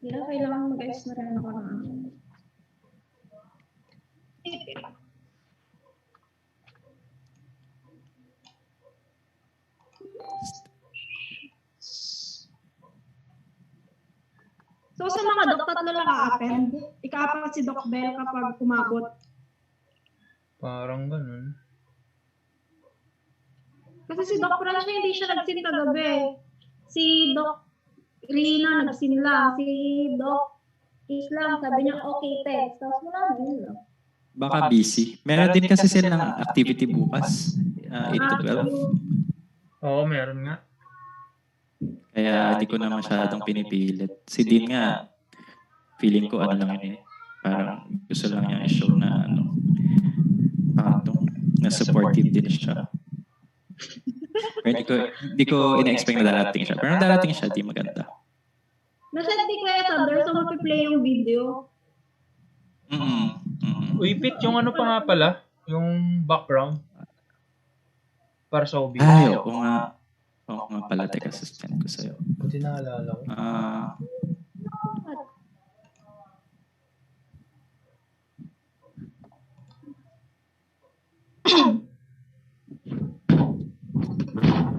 Kailangan mag-ayos na rin ako na. So sa mga Doc, tatlo lang a-attend. Ika-apat si Doc Bell kapag umabot. Parang ganun. Kasi si Doc Franz hindi siya nagsin kagabi. Si Doc Rina nagsin lang. Si Doc Islam sabi niya okay text. Tapos wala na yun lang. Baka busy. Meron din kasi silang activity bukas. 8 to 12. Oo, meron nga. Kaya hindi ko na masyadong pinipilit. Si Dean nga, feeling ko ano lang yun eh. Parang gusto lang niya i-show na na supportive din siya. Pero hindi ko ina-expect na darating siya. Pero darating siya, di maganda. Nasa di kaya Thunder, so mapiplay yung video. Uy, Pit, yung ano pa nga pala? Yung background. Para sa OB. Ay, oo nga. Oo nga pala, teka, sustain ko sa'yo. Buti naalala ko.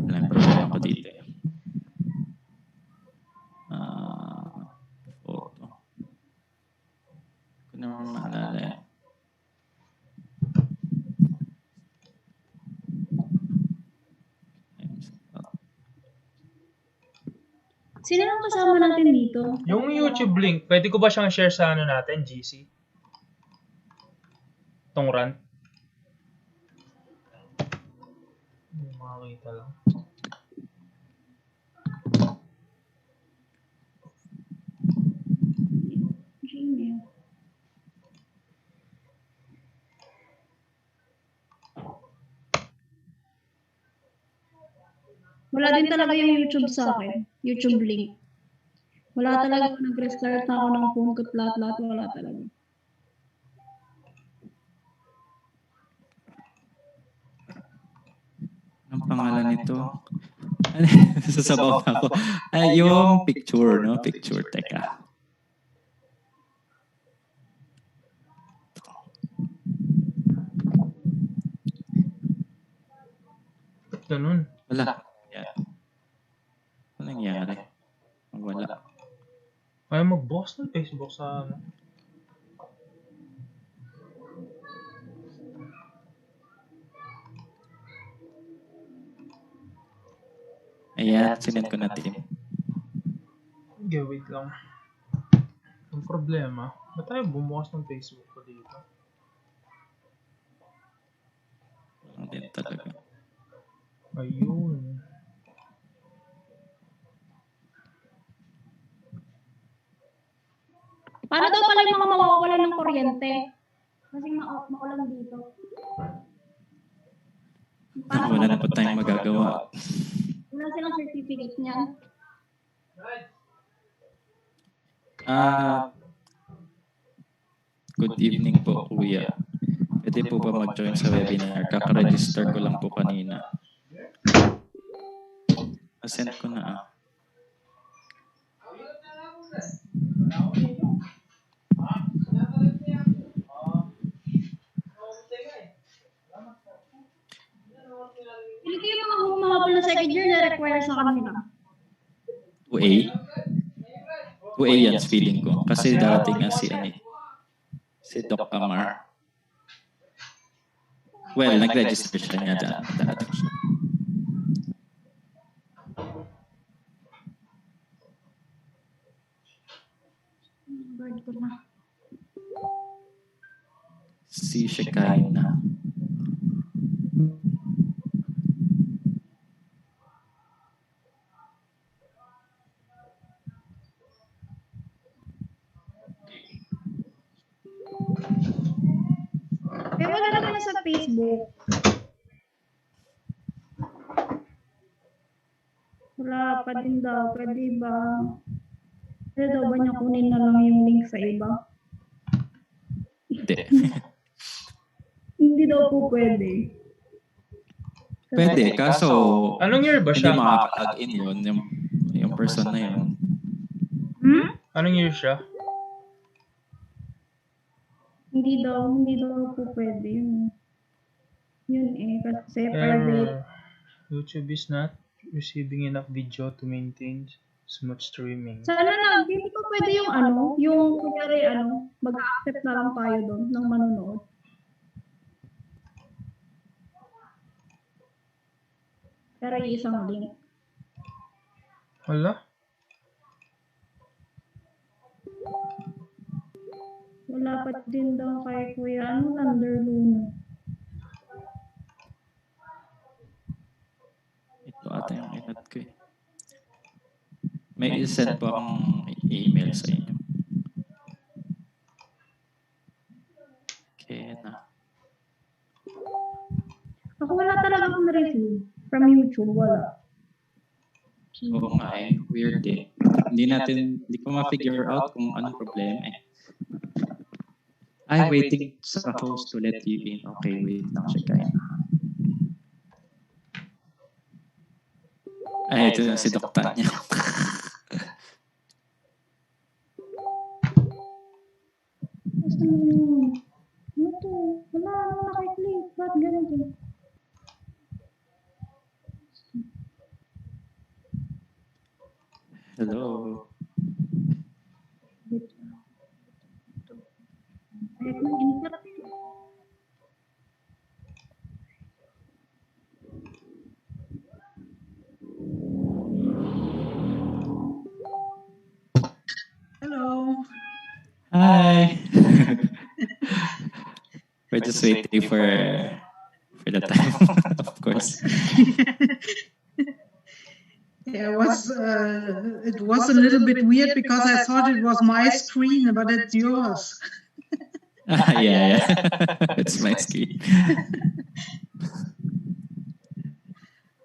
Walang problema ko dito. Photo. Kung naman maalala eh. Sino lang kasama natin dito? Yung YouTube link, pwede ko ba siyang share sa ano natin, GC? Tong rant? Makakita lang. Gmail. Wala din talaga yung YouTube sa akin. YouTube link. Wala talaga. Nag-restart na ako ng phone ko. Lahat. Wala talaga. Ang pangalan nito? Sasabaw na ako. Ay, yung picture, no? Picture, teka. Ganun. Wala. Ano nangyari? Wala. Ayaw mag-boss ng Facebook sa ano. Ayan, sinend ko na team. Okay, wait lang. Ang problema, ba't tayo bumukas ng Facebook ko dito? Ano din talaga. Ayun. Para daw pala yung mga mawawala ng kuryente. Kasi maulan dito. Wala na po tayong magagawa. Wala silang certificate niya. Good evening po, Kuya. Pwede po ba mag-join sa webinar? Kaka-register ko lang po kanina. Send ko na Hindi kayo mga humahapol na second year na require sa kanila. 2A? 2A yan, feeling ko. Kasi darating nga si Doc Amar. Well, nag-register siya nga dyan. Darating siya. Si Shekinah. Pero wala naman sa Facebook. Wala pa din daw. Pwede ba? Pwede daw ba niya kunin na lang yung link sa iba? Hindi. Hindi daw po pwede. Pwede, kaso Anong year ba siya? hindi makaka-log in yun, yung person na yun. Anong year siya? Hindi daw po pwede yun. Yun kasi private. YouTube is not receiving enough video to maintain smooth streaming. Sana lang, hindi pa pwede yung yung kunyari mag-accept na lang tayo doon ng manonood. Pero yung isang link. Wala? Wala pa din daw kay Kuya Thunder Luna. Ito ata yung inat ko eh. May isend po akong email sa inyo. Okay na. Ako wala talaga akong na-receive from YouTube. Wala. Oo nga eh. Weird eh. Hindi ko ma-figure out kung anong problema eh. I'm waiting sa host to let you in. Okay, wait lang siya kayo. Ay, ito na si Dr. niya. Ano to? Wala akong nakiklik. Ba't ganito? Hello. Kahit ng internet. Hello. Hi. We're just waiting for the time, of course. Yeah, it was a little bit weird because I thought it was my screen, but it's yours. Yeah. It's my screen.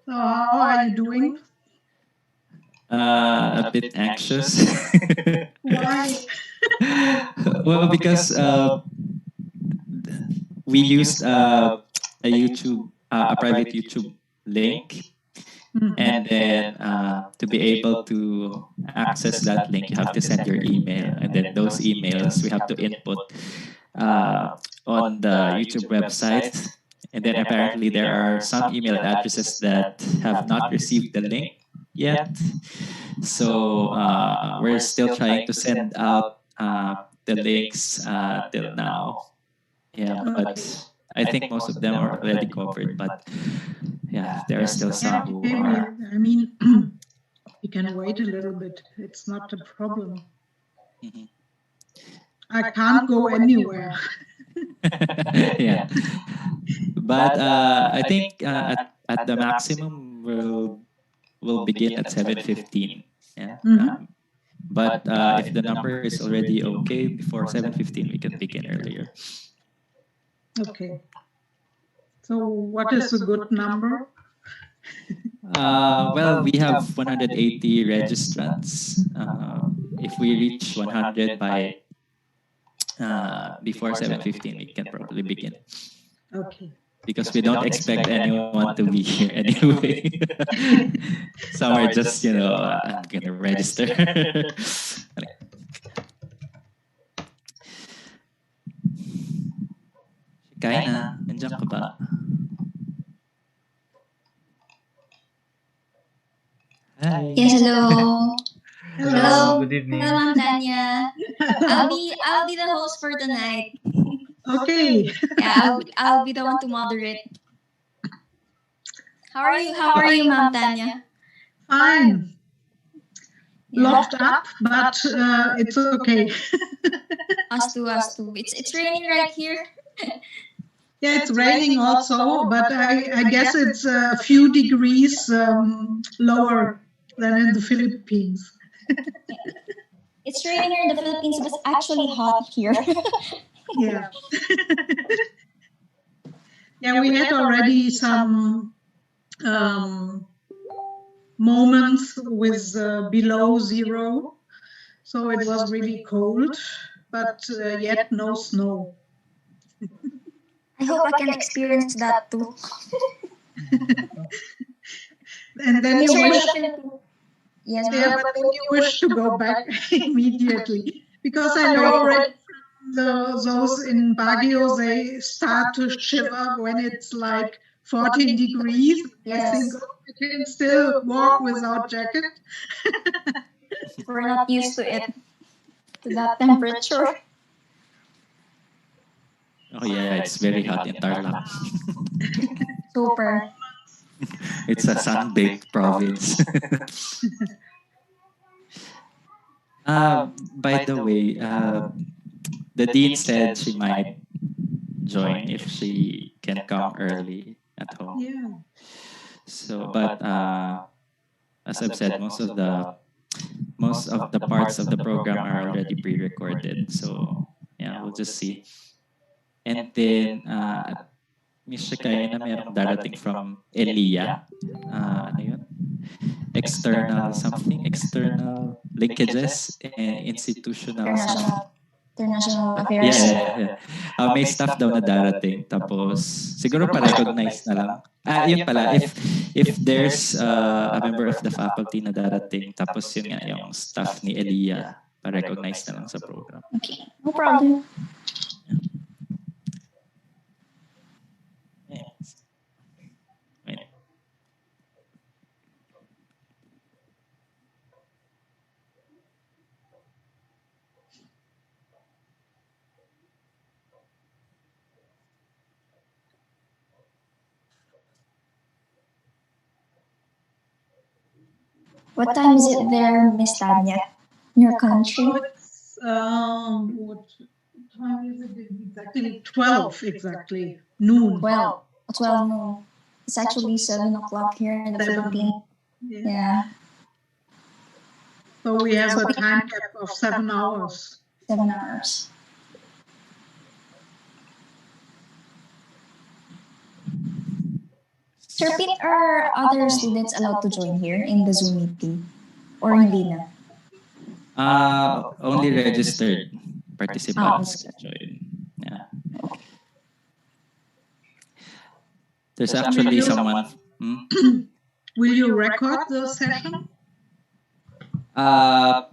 So how are you doing? A bit anxious. Why? Well, because we used a private YouTube link, and then to be able to access that link, you have to send your email, and then those emails we have to input on the YouTube website. And then apparently there are some email addresses that have not received the link yet. So we're still trying to send out the links till now. Yeah, but I think most of them are already covered. But yeah, there are still some who are. I mean, you can wait a little bit. It's not a problem. Mhm. I can't go anywhere. Yeah, but I think at the maximum we'll begin at 7:15. Yeah. But if the number is already okay before 7:15, we can begin earlier. Okay. So what is a good number? Well, we have 180 registrants. If we reach 100 by before 7:15, we can probably begin. Okay. Because we don't expect anyone to be here anyway. Some are just, I'm gonna register. Kaina, nandiyan ka ba? Hi. Yes, hello. Hello. Good evening. Hello, Ma'am Tanya. I'll be the host for tonight. Okay. Yeah, I'll be the one to moderate. How are you, Ma'am Tanya? Fine. Yeah. Locked up, but it's okay. Us too. It's raining right here. Yeah, it's raining also, but I guess it's a few degrees lower than in the Philippines. It's raining here in the Philippines, but it's actually hot here. Yeah. Yeah, we had already some moments with below zero, so it was really cold, but yet no snow. I hope I can experience that too. And then Is you there wish, any Yes. Yeah, but then you wish to go back immediately because I know already those in Baguio, they start to shiver when it's like 14 degrees. I think, Yes. oh, I can still walk without jacket. We're not used to it, to that temperature. Oh yeah, it's very hot in Tarlac. Super. It's a sun-baked province. By the way, the dean said she might join if she can come early at home. Yeah. So, but as I've said, most of the parts of the program are already pre-recorded. So yeah, we'll just see. And then Miss Shakaya na merong darating from Elia. Ano yun? External linkages and institutional something. International Yeah, affairs. may staff daw na darating. Tapos, siguro pa-recognize na lang. Yun pala, if there's a member of the faculty na darating, tapos yun nga, yung staff ni Elia, pa-recognize na lang sa program. Okay, no problem. Yes. Wait. What time is it there, Miss Tanya? In your country? It's, what time is it exactly? 12 exactly. Noon. 12. 12 noon. It's actually 7 o'clock here in the 7. Philippines. Yeah. Yeah, So we have a time gap of 7 hours. 7 hours. Sir Pete, are other students allowed to join here in the Zoom meeting? Or hindi na? Only registered participants can join. Yeah. There's actually someone. Will you record the session? I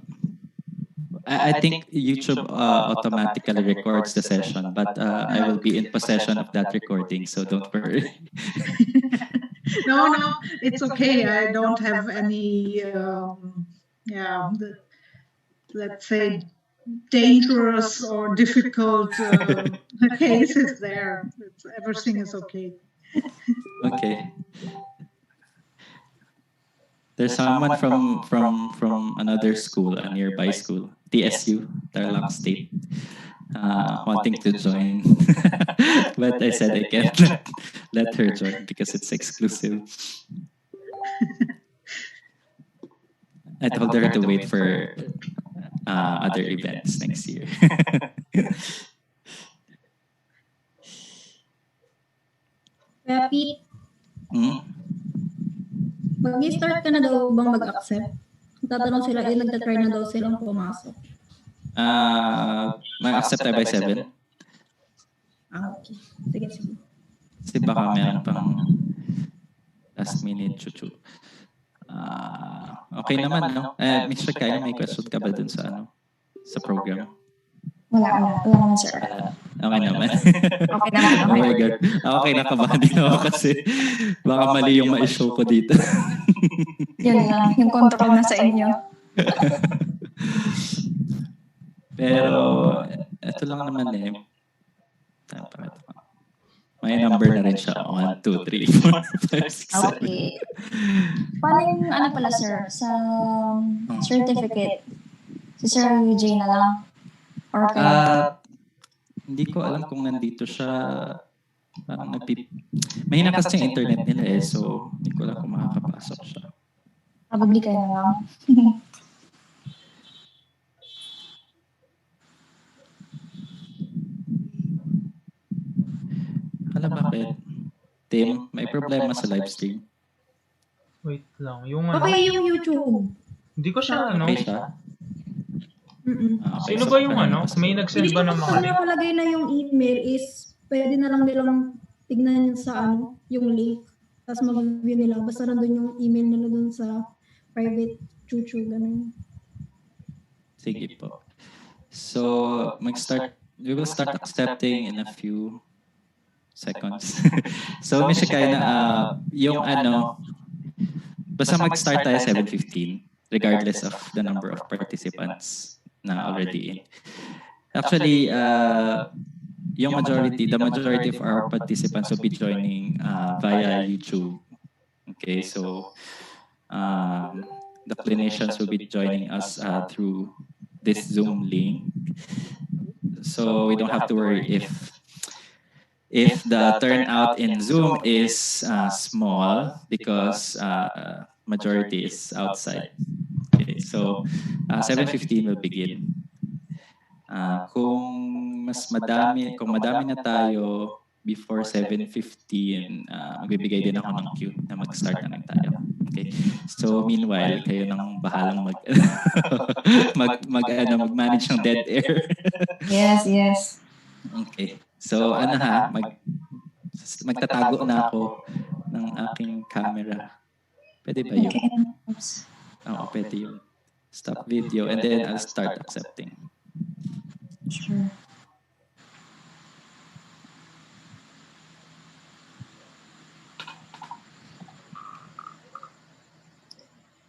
think YouTube automatically records the session, but I will be in possession of that recording, so don't worry. No, it's okay. I don't have any, let's say, dangerous or difficult cases there. Everything is okay. Okay. There's someone from another school, a nearby school, TSU, Tarlac State, wanting to join. But I said I can't let her join because it's exclusive. I told her to wait for other events next year. Kaya Pete, mag-start ka na daw bang mag-accept? Tatanong sila, nagtatry na daw silang pumasok. Mag-accept tayo by 7. Okay. Sige. Kasi baka meron pang last minute chuchu. Okay naman, no? Mr. Kaya, may question ka ba dun sa sa program? Wala naman, sir. Okay naman. Okay naman. Oh my God. Okay, nakabahan din ako kasi baka mali yung ma-show ko dito. Yun lang, yung control na sa inyo. Pero, ito lang naman eh. May number na rin siya. 1, 2, 3, 4, 5, 6, 7. Okay. Paano yung pala, sir? Sa certificate? Si Sir UJ na lang? Or hindi ko alam kung nandito siya. Parang mahina kasi yung internet nila eh. So, hindi ko alam kung makakapasok siya. probably kayo na lang. Alam bakit? Tim, may problema sa live stream. Wait lang. Yung Okay yung YouTube. Hindi ko siya, Okay siya? Okay, Sino so ba yung parang May nag-send ba ng mga Pag link? nakalagay na yung email is, pwede na lang nilang tignan sa yung link. Tapos mag-view nila. Basta nandun yung email nila dun sa private Chuchu, ganun. Sige po. So, we will start accepting in a few seconds. So, Miss Shakaina, yung basta mag-start tayo 7:15, regardless of the number of participants na already in. Actually, the majority of our participants will be joining via YouTube. Okay, so the clinicians will be joining us through this Zoom link. So we don't have to worry if the turnout in Zoom is small because majority is outside. Okay, so 7:15 will begin. Kung madami na tayo before 7:15, magbibigay din ako ng cue na mag-start na tayo. Okay. So meanwhile, kayo nang bahalang mag-manage ng dead air. Yes. Okay. So magtatago na ako ng aking camera. Pwede ba yun? Okay. Oo, pwede yun. Stop video and then I'll start accepting. Sure.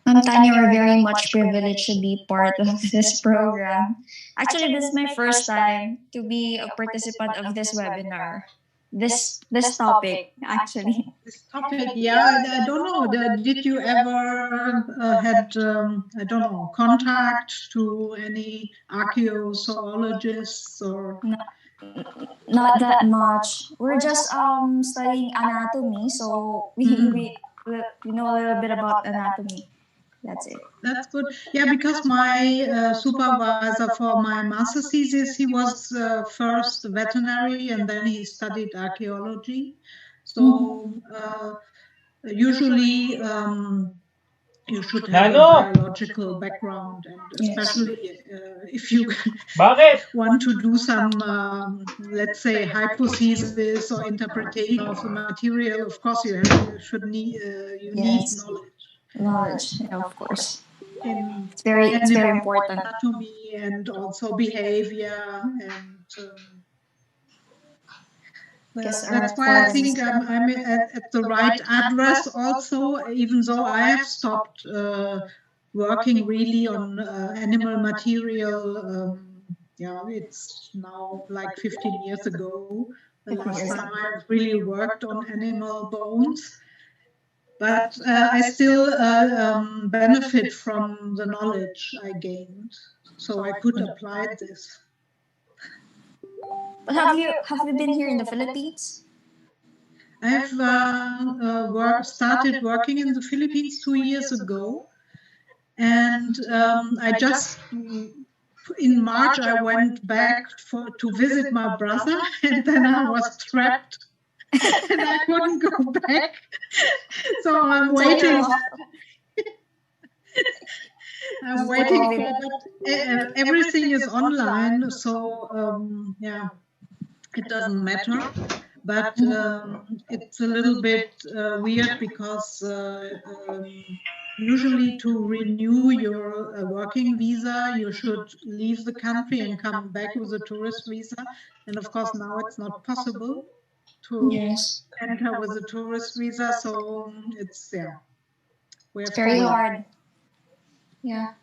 Tanya, we're very much privileged to be part of this program. Actually, this is my first time to be a participant of this webinar. This topic, actually. This topic, yeah, I don't know. Did you ever had I don't know, contact to any archaeologists or? No, not that much. We're just studying anatomy, so we know a little bit about anatomy. That's it. That's good. Yeah, because my supervisor for my master's thesis, he was first veterinary and then he studied archaeology. So usually you should have a biological background, and especially if you want to do some, let's say, hypothesis or interpretation of the material. Of course, you need knowledge. Knowledge, yeah, of course. It's very important. Anatomy and also behavior, and that's why I think I'm at the right address also, even though I have stopped working really on animal material. Yeah, it's now like 15 years ago. The last time I really worked on animal bones. But I still benefit from the knowledge I gained, so I could apply this. But have you been here in the Philippines? I've started working in the Philippines 2 years ago, and I just in March I went back to visit my brother, and then I was trapped. And I couldn't go back, so I'm waiting. I'm waiting for that. Everything is online, so yeah, it doesn't matter. But it's a little bit weird because usually to renew your working visa, you should leave the country and come back with a tourist visa. And of course, now it's not possible to enter with a tourist visa, so it's it's very hard. Yeah,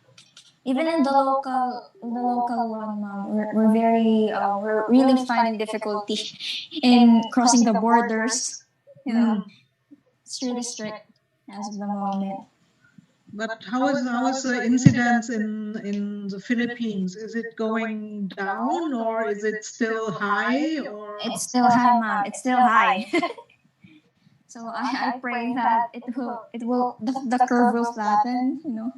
even in the local one, we're really finding difficulty in crossing the borders. You know, it's really strict as of the moment. But how is the incidence in the Philippines? Is it going down or is it still high? Or it's still high, ma'am. It's still high. So I pray that it will the curve will flatten. You know,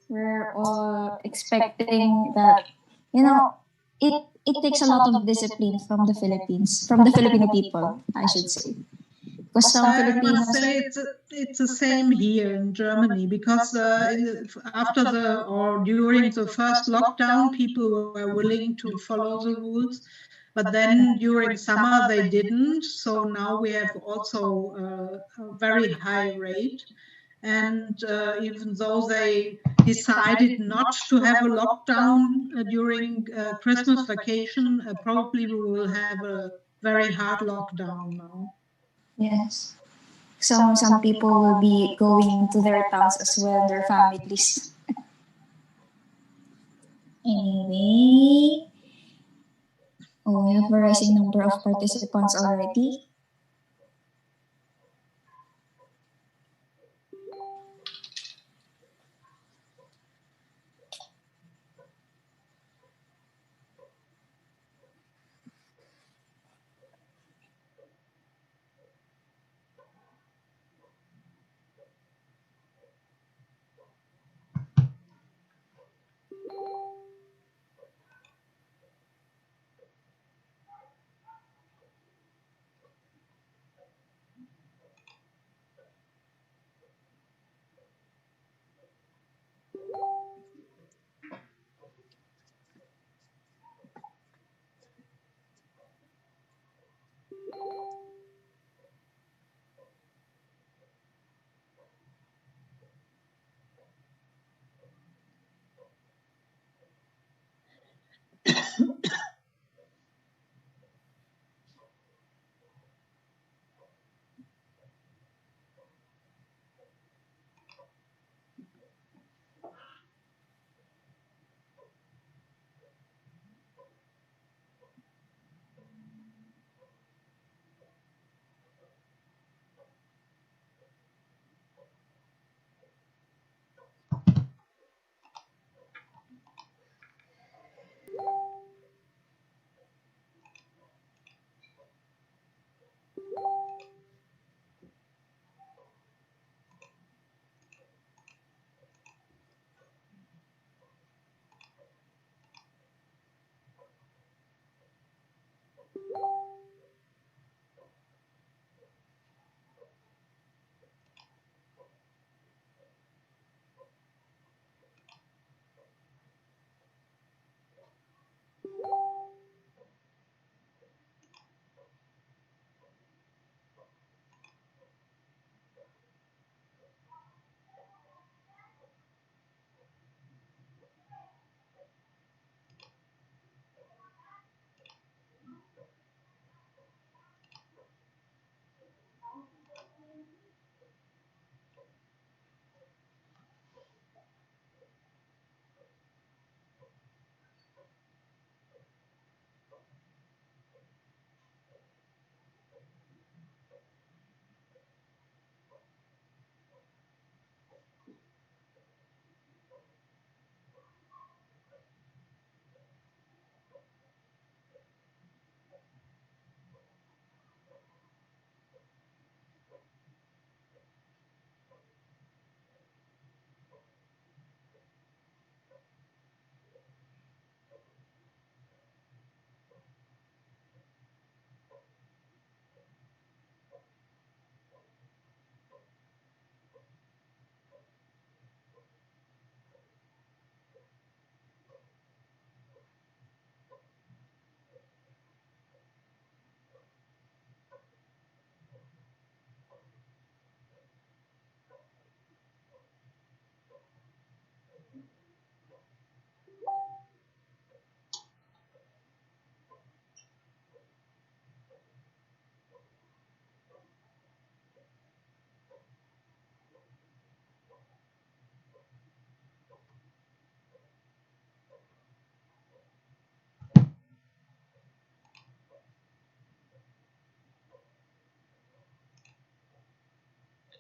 we're all expecting that. You know, it takes a lot of discipline from the Philippines, from the Filipino people, I should say. Because some Filipinos, I must say it's the same here in Germany, because after during the first lockdown, people were willing to follow the rules, but then during summer they didn't. So now we have also a very high rate, And even though they decided not to have a lockdown during Christmas vacation, probably we will have a very hard lockdown now. Yes. Some people will be going to their towns as well, their families. Anyway, we have a rising number of participants already.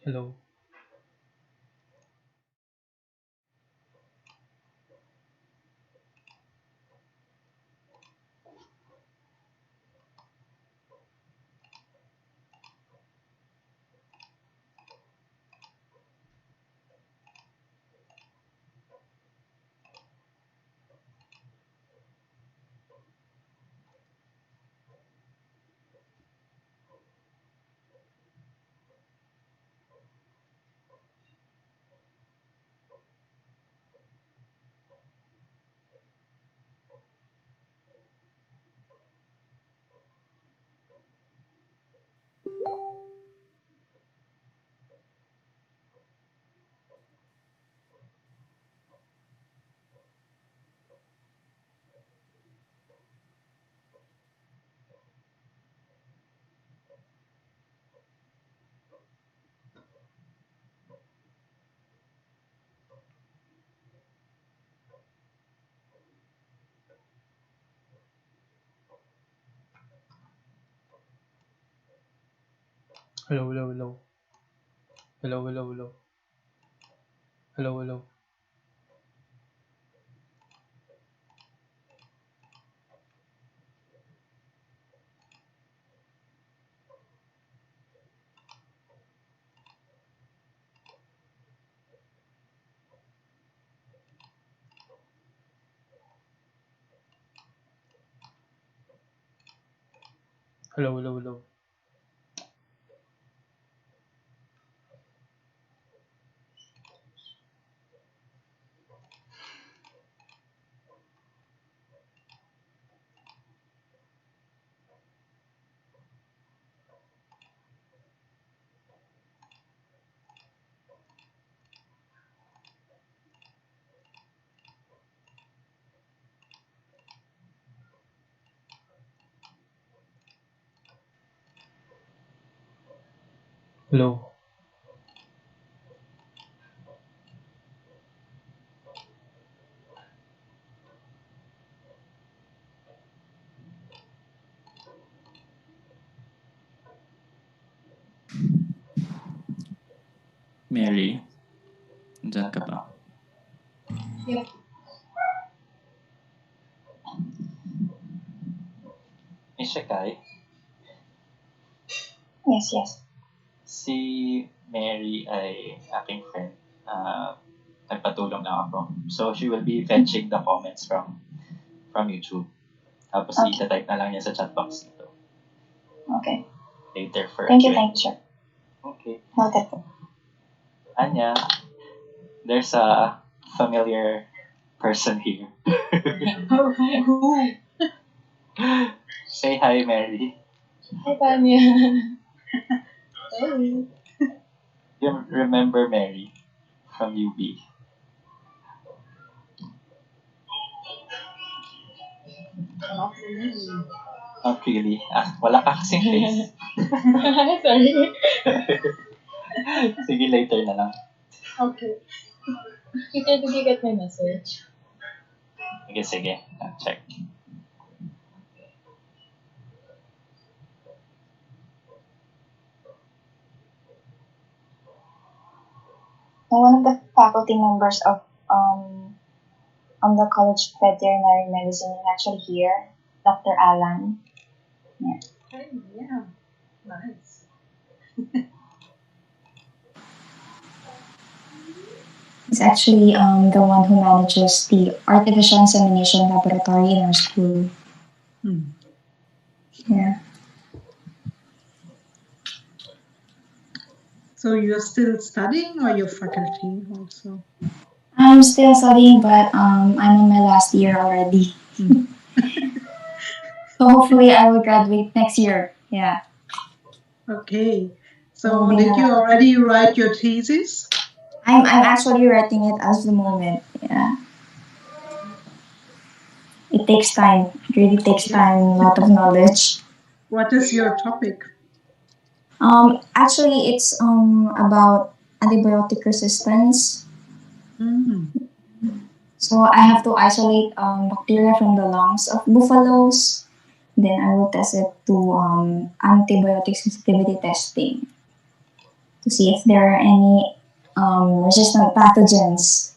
Hello. Hello, hello, hello. Hello, hello, hello. Hello, hello. Hello, hello, hello. Hello. Mary, andyan ka ba? Miss Kai, Yes, yes. si Mary ay aking friend. Nagpatulong lang ako. So, she will be fetching the comments from YouTube. Tapos, Okay. i-type na lang niya sa chat box nito. Okay. Later for Thank you, Q&A. sir. Okay. Noted po. Anya, there's a familiar person here. Say hi, Mary. Hi, Tanya. Hey. You remember Mary from UB? Not really. Wala ka kasing face. Sorry. Sige, later na lang. Okay. Peter, did you get my message? Sige. Check. One of the faculty members of on the College of Veterinary Medicine is actually here, Dr. Alan. Hey, yeah, nice. He's actually the one who manages the artificial insemination laboratory in our school. Yeah. So you're still studying, or you're faculty also? I'm still studying, but I'm in my last year already. So hopefully I will graduate next year. Yeah. Okay. So did you already write your thesis? I'm actually writing it as the moment. Yeah. It takes time. It really takes time, a lot of knowledge. What is your topic? Actually, it's about antibiotic resistance. So I have to isolate bacteria from the lungs of buffaloes. Then I will test it to antibiotic sensitivity testing to see if there are any resistant pathogens.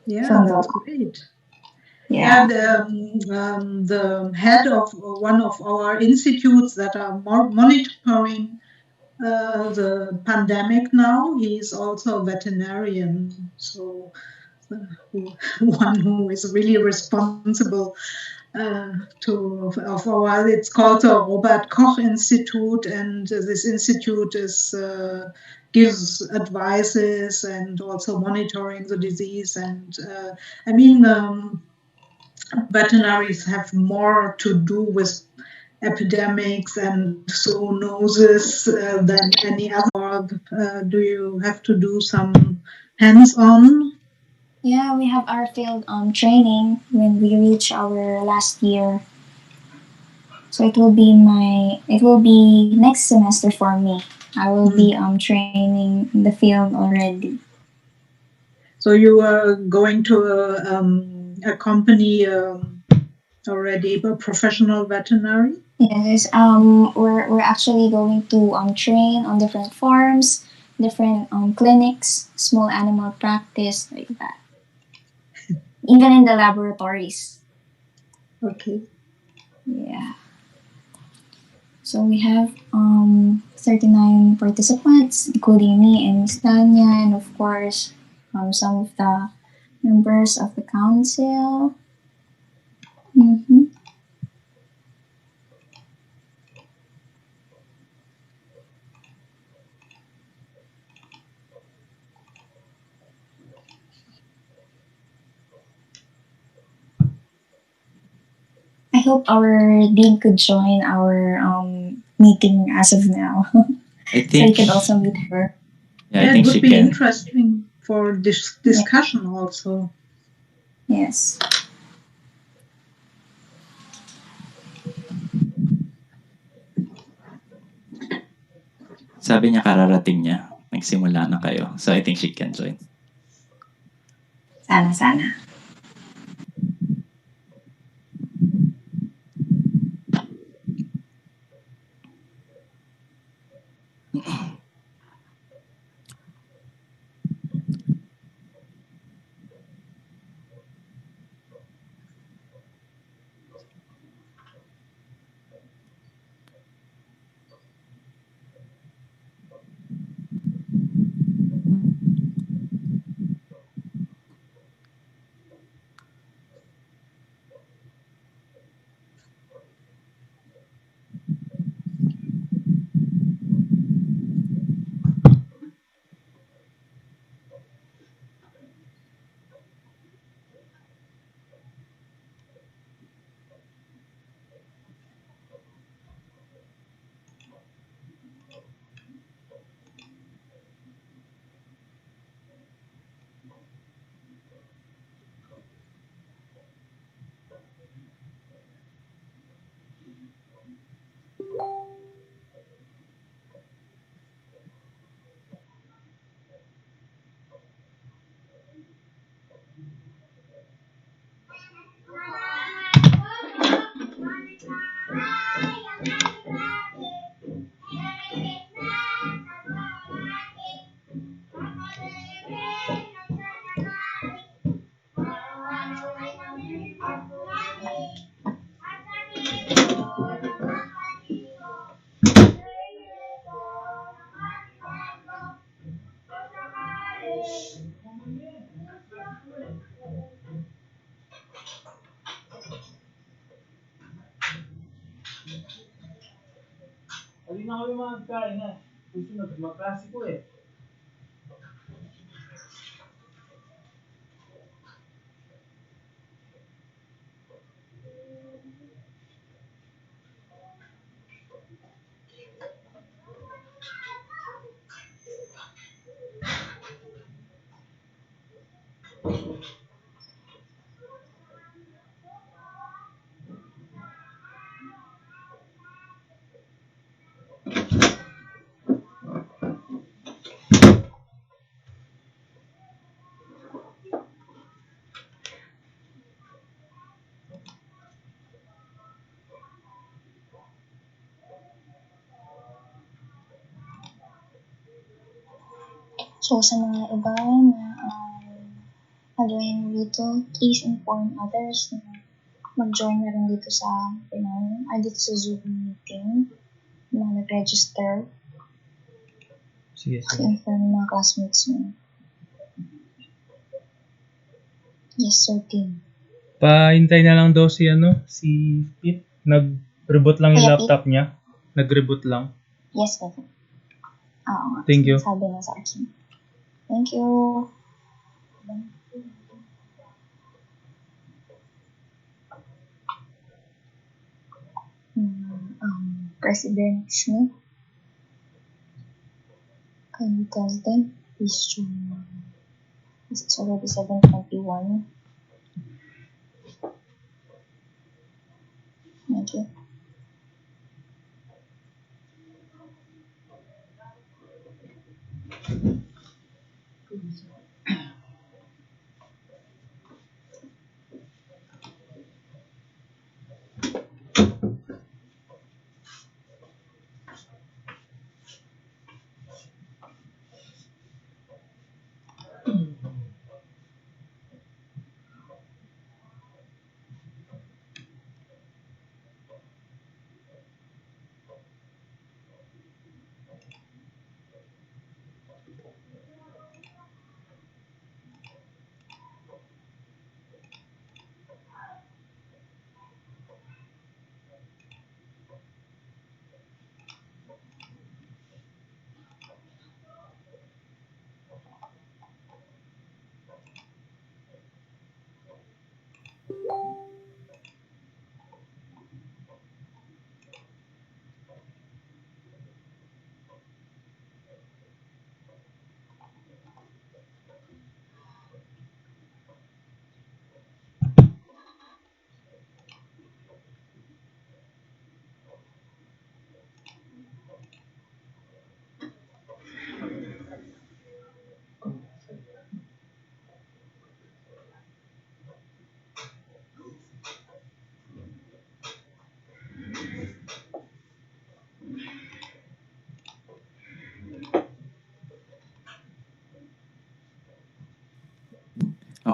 Yeah, From that's the- great. Yeah. And the head of one of our institutes that are monitoring the pandemic now, he's also a veterinarian. So one who is really responsible of our, it's called the Robert Koch Institute, and this institute gives advices and also monitoring the disease. And veterinaries have more to do with epidemics and zoonosis than any other. Do you have to do some hands-on? Yeah, we have our field training when we reach our last year. So it will be next semester for me. I will be training in the field already. So you are going to a company already, a professional veterinary? Yes, we're actually going to train on different farms, different clinics, small animal practice like that. Even in the laboratories. Okay. Yeah. So we have 39 participants, including me and Miss Tanya, and of course some of the members of the council. Mm-hmm. I hope our dean could join our meeting as of now. I So you think. could also meet her. Yeah, I That think would she be can. interesting for this discussion also. Yes. Sabi niya kararating niya. Nagsimula na kayo. So I think she can join. Sana, sana. Hindi na kami magkain na. Susunod, magklase ko eh. So sa mga iba na join dito, please inform others na mag-join na rin dito sa dito sa Zoom meeting na nag-register. Sige, So inform mga classmates mo. Yes, sir, team. Pahintay na lang daw si Pete. Nag-reboot lang yung Kuya laptop niya. Nag-reboot lang. Yes, sir. Oo. Thank you. Sabi nga sa akin. Thank you. President Smith. Can you tell them? Please join. It's already 7:21. Thank you.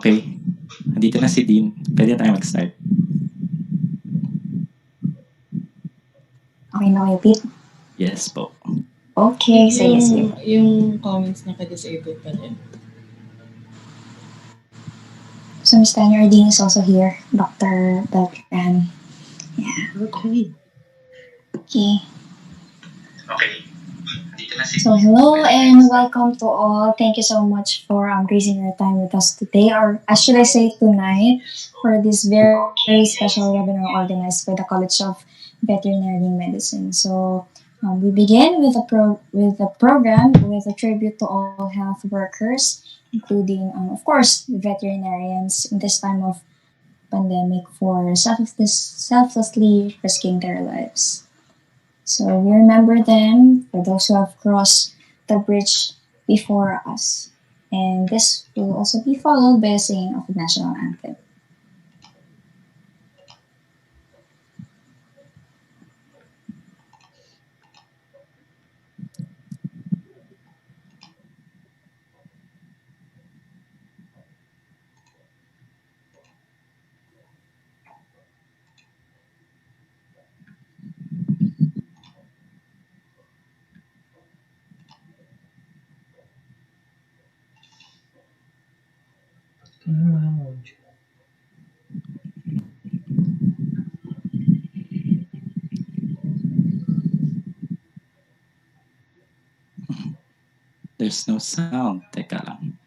Okay. Nandito na si Dean. Pwede tayo mag-start. Okay na kayo, Pete? Yes po. Okay, sige, sige. Yung comments naka-disable pa rin. So, Miss Tanya Dean is also here. Dr. Beltran. Yeah. Okay. Okay. Okay. Dito na si So, hello and welcome to all. Thank you so much for gracing your time with us today, or should I say tonight, for this very, very special webinar organized by the College of Veterinary Medicine. So, we begin with a program with a tribute to all health workers, including, of course, the veterinarians in this time of pandemic for selflessly risking their lives. So we remember them for those who have crossed the bridge before us. And this will also be followed by a singing of the national anthem. There's no sound. Teka lang.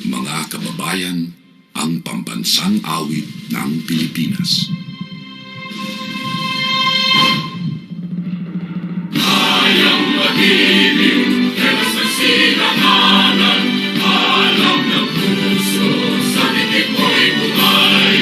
Mga kababayan, ang pambansang awit ng Pilipinas. Ayang magiging telas ng sinanganan, alam ng puso, sa titik mo'y buhay.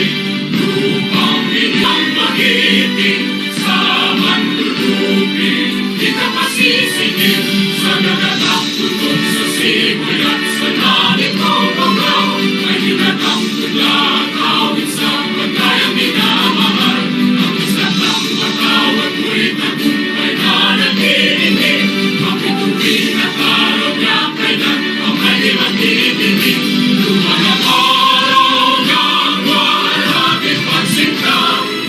Lupang inyong magiting, sa manlulupin, di ka pasisigil, sa nagatak tutok sa simoy at sa langit mo pangaw, ay hinatang tulad, awit sa pagkayang minamahal. Ang isang ng matawad mo'y tagumpay na nagdidinig, bakit tuwing at araw niya kailan ang may di magdidinig. Lumanang araw ng walang pansinta,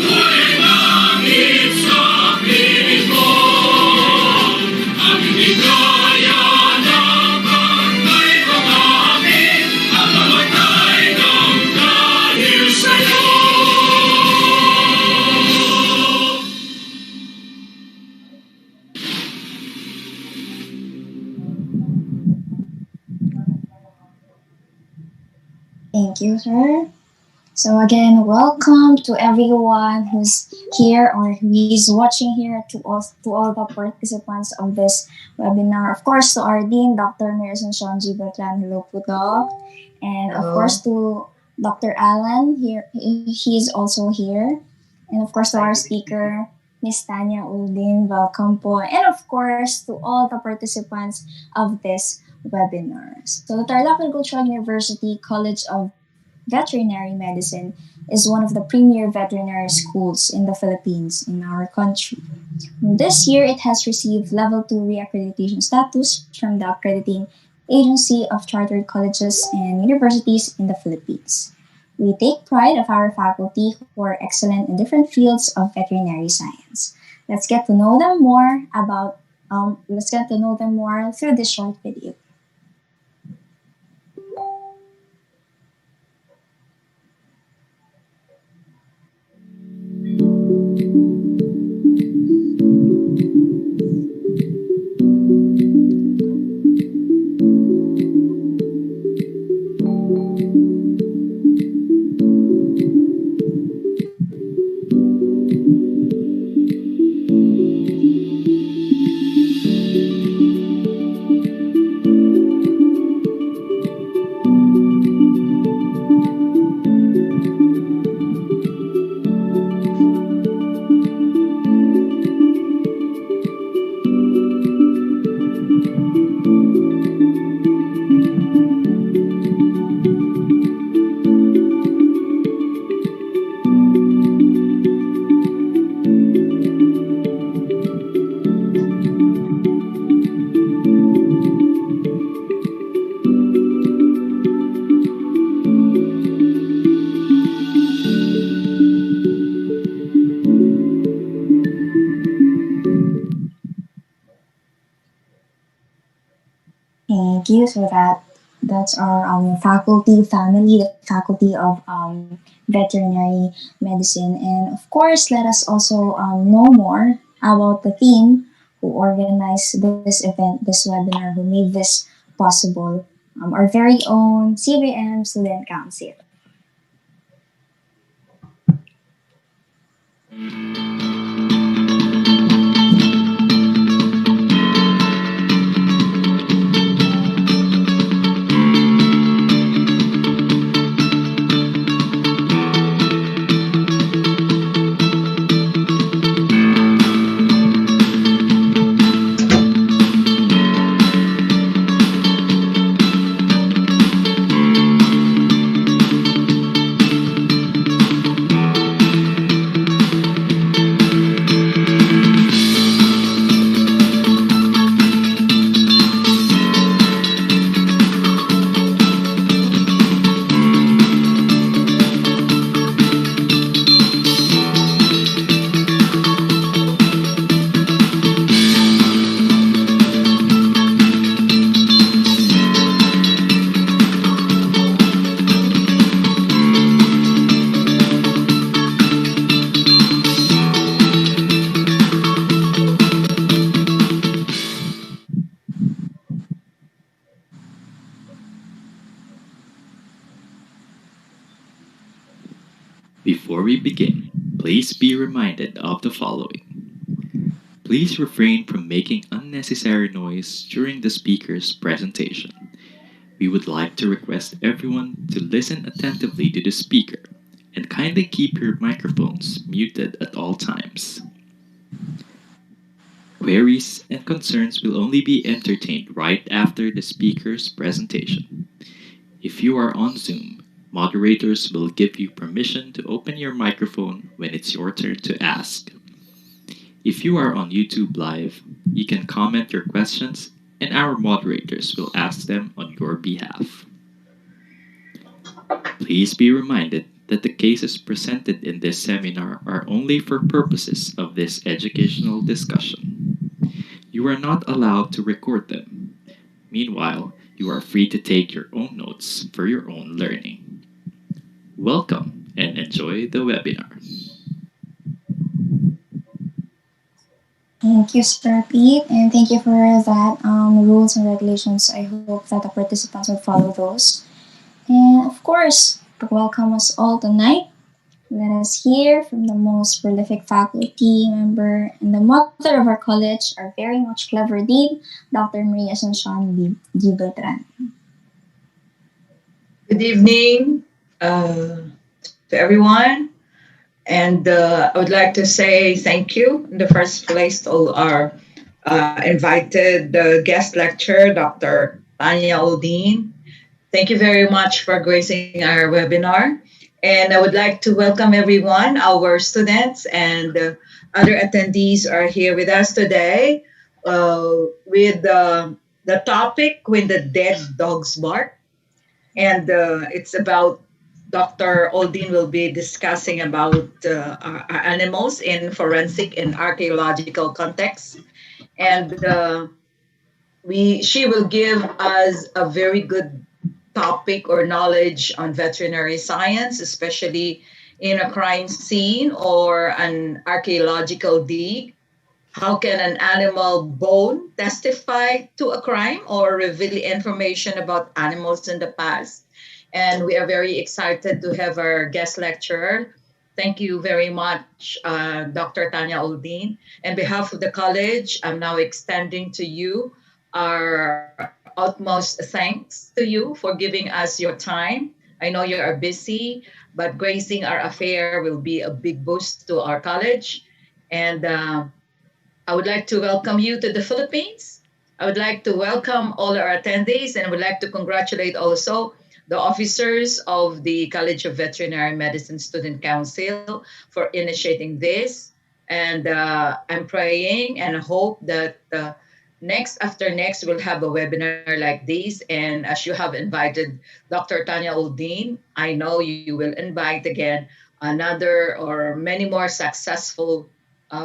buhay langit sa piling mo. Ang higaya ng bangay ng amin, ang mamatay ng dahil sa'yo. Thank you, sir. So again, welcome to everyone who's here or who is watching here, to all the participants of this webinar. Of course, to our Dean, Dr. Merson Shonji Batlan, hello po, Doc. And of course to Dr. Alan, he is also here. And of course to our speaker, Miss Tanya Uldin, welcome po. And of course to all the participants of this webinar. So the Tarlac Agricultural University College of Veterinary Medicine is one of the premier veterinary schools in the Philippines, in our country. This year, it has received Level 2 reaccreditation status from the accrediting agency of chartered colleges and universities in the Philippines. We take pride of our faculty who are excellent in different fields of veterinary science. Let's get to know them more through this short video. Thank you. So that's our faculty family, the faculty of veterinary medicine, and of course, let us also know more about the team who organized this event, this webinar, who made this possible. Our very own CVM Student Council. Before we begin, please be reminded of the following. Please refrain from making unnecessary noise during the speaker's presentation. We would like to request everyone to listen attentively to the speaker and kindly keep your microphones muted at all times. Queries and concerns will only be entertained right after the speaker's presentation. If you are on Zoom, moderators will give you permission to open your microphone when it's your turn to ask. If you are on YouTube Live, you can comment your questions and our moderators will ask them on your behalf. Please be reminded that the cases presented in this seminar are only for purposes of this educational discussion. You are not allowed to record them. Meanwhile, you are free to take your own notes for your own learning. Welcome and enjoy the webinar. Thank you, Sir Pete, and thank you for that rules and regulations. I hope that the participants will follow those. And of course, to welcome us all tonight, let us hear from the most prolific faculty member and the mother of our college, our very much clever dean, Dr. Maria Asuncion G. Beltran. Good evening to everyone. And I would like to say thank you in the first place to all our invited guest lecturer, Dr. Tanya Odin. Thank you very much for gracing our webinar. And I would like to welcome everyone, our students and other attendees are here with us today with the topic When the Dead Dogs Bark. And it's about Dr. Aldin will be discussing about animals in forensic and archaeological context. And she will give us a very good topic or knowledge on veterinary science, especially in a crime scene or an archaeological dig. How can an animal bone testify to a crime or reveal information about animals in the past? And we are very excited to have our guest lecturer. Thank you very much, Dr. Tanya Aldin. On behalf of the college, I'm now extending to you our utmost thanks to you for giving us your time. I know you are busy, but gracing our affair will be a big boost to our college. And I would like to welcome you to the Philippines. I would like to welcome all our attendees and would like to congratulate also the officers of the College of Veterinary Medicine Student Council for initiating this. And I'm praying and hope that next after next we'll have a webinar like this. And as you have invited Dr. Tanya Aldin, I know you will invite again another or many more successful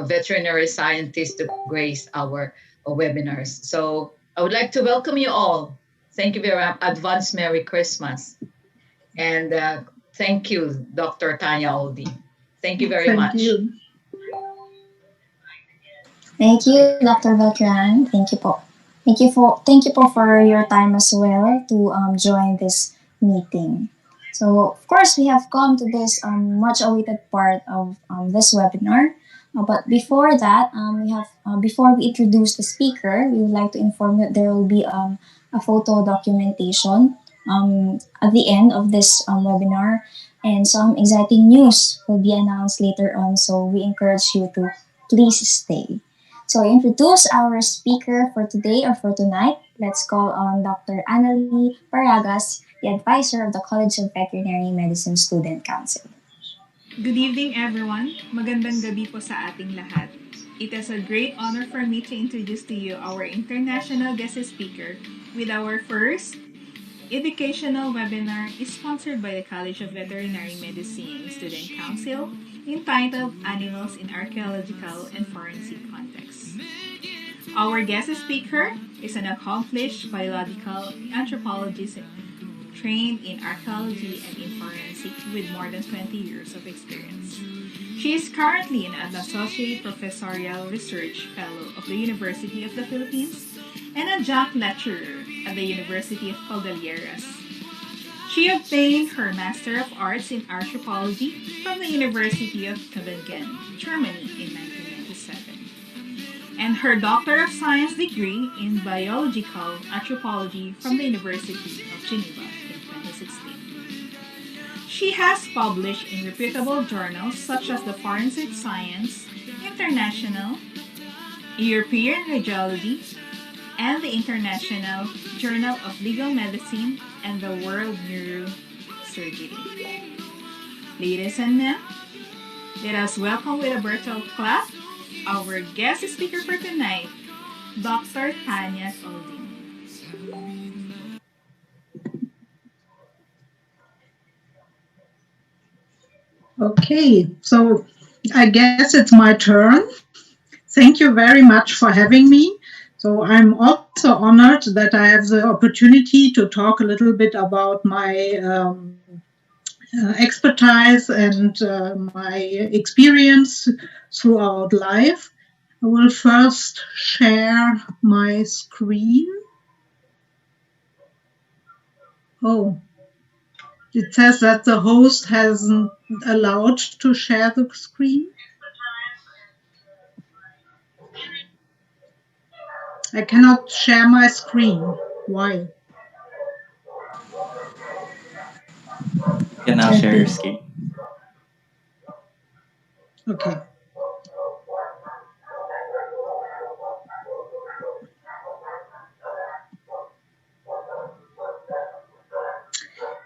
veterinary scientists to grace our webinars. So I would like to welcome you all. Thank you very much. Advance Merry Christmas. And thank you, Dr. Tanya Aldin. Thank you very much. You. Thank you, Dr. Beltran. Thank you po. Thank you po for your time as well to join this meeting. So, of course, we have come to this much awaited part of this webinar. But before that, before we introduce the speaker, we would like to inform you that there will be a photo documentation at the end of this webinar, and some exciting news will be announced later on. So we encourage you to please stay. So I introduce our speaker for today or for tonight. Let's call on Dr. Annalie Paragas, the advisor of the College of Veterinary Medicine Student Council. Good evening, everyone. Magandang gabi po sa ating lahat. It is a great honor for me to introduce to you our international guest speaker with our first educational webinar sponsored by the College of Veterinary Medicine Student Council entitled Animals in Archaeological and Forensic Contexts. Our guest speaker is an accomplished biological anthropologist trained in archaeology and in forensic with more than 20 years of experience. She is currently an Associate Professorial Research Fellow of the University of the Philippines and adjunct lecturer at the University of Cordilleras. She obtained her Master of Arts in Anthropology from the University of Tübingen, Germany in 1997, and her Doctor of Science degree in Biological Anthropology from the University of Geneva in 2016. She has published in reputable journals such as the Forensic Science, International, European Radiology, and the International Journal of Legal Medicine and the World Neurosurgery. Ladies and men, let us welcome with a virtual clap our guest speaker for tonight, Dr. Tanya Aldin. Okay, so I guess it's my turn. Thank you very much for having me. So I'm also honored that I have the opportunity to talk a little bit about my expertise and my experience throughout life. I will first share my screen. Oh, it says that the host hasn't allowed to share the screen. I cannot share my screen. Why? You can now share your screen. Okay.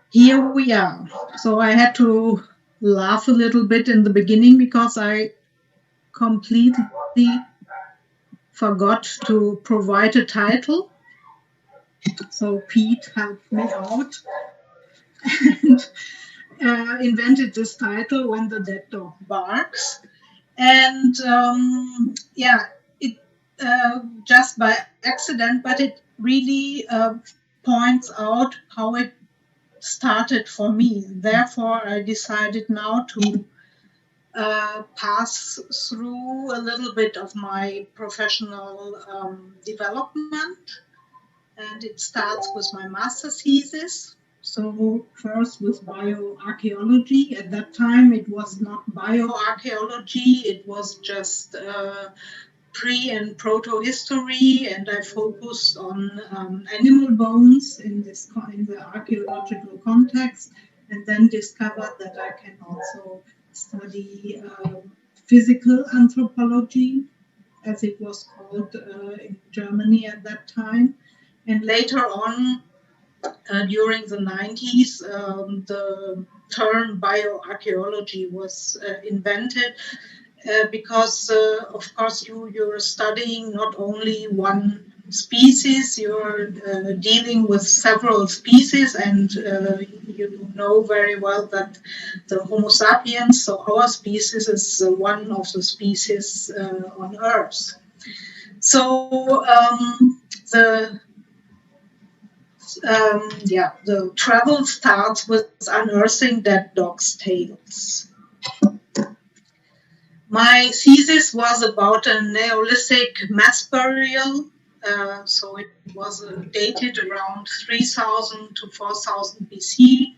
Here we are. So I had to laugh a little bit in the beginning because I completely forgot to provide a title. So Pete helped me out and invented this title, When the Dead Dog Barks. And yeah, it just by accident, but it really points out how it started for me. Therefore, I decided now to pass through a little bit of my professional development. And it starts with my master's thesis. So first with bioarchaeology. At that time, it was not bioarchaeology. It was just pre and proto-history, and I focused on animal bones in the archaeological context, and then discovered that I can also study physical anthropology, as it was called in Germany at that time. And later on, during the 90s, the term bioarchaeology was invented because, of course, you're studying not only one species, you're dealing with several species, and you know very well that the Homo sapiens, so our species, is one of the species on Earth. So the travel starts with unearthing dead dogs' tails. My thesis was about a Neolithic mass burial, so it was dated around 3000 to 4000 BC.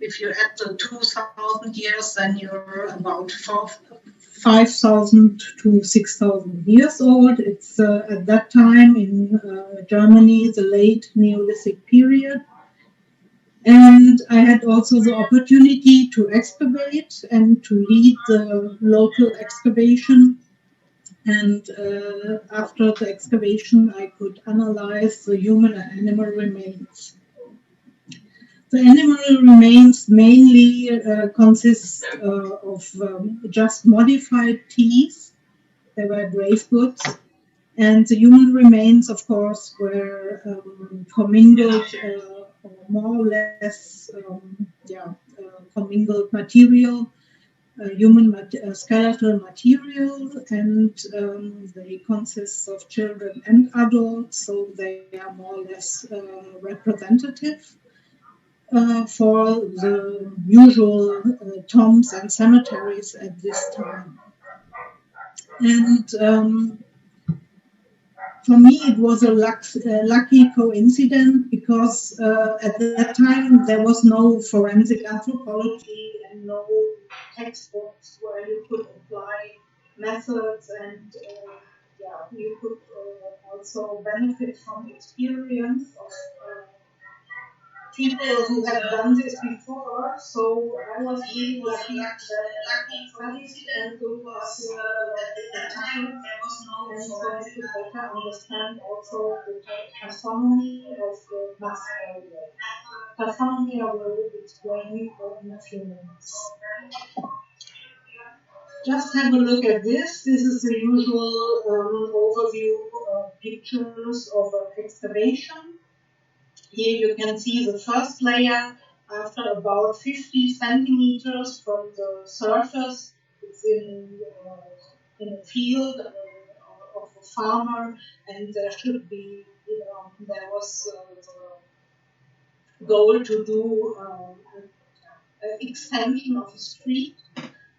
If you add the 2000 years, then you're about 5000 to 6000 years old. It's at that time in Germany, the late Neolithic period. And I had also the opportunity to excavate and to lead the local excavation. And after the excavation, I could analyze the human and animal remains. The animal remains mainly consist of just modified teeth. They were grave goods. And the human remains, of course, were commingled, more or less, commingled material, human skeletal material, and they consist of children and adults, so they are more or less representative for the usual tombs and cemeteries at this time. And for me, it was a lucky coincidence because at that time there was no forensic anthropology and no textbooks where you could apply methods, and you could also benefit from experience of people who had done this before. So I was really lucky that studies and good was at the time there was no, and so I could better understand also the taxonomy of the mass burial. Taxonomy I will explain in a few minutes. Just have a look at this. This is the usual overview pictures of an excavation. Here you can see the first layer after about 50 centimeters from the surface. It's in a field of a farmer, and there should be, there was the goal to do an extension of a street.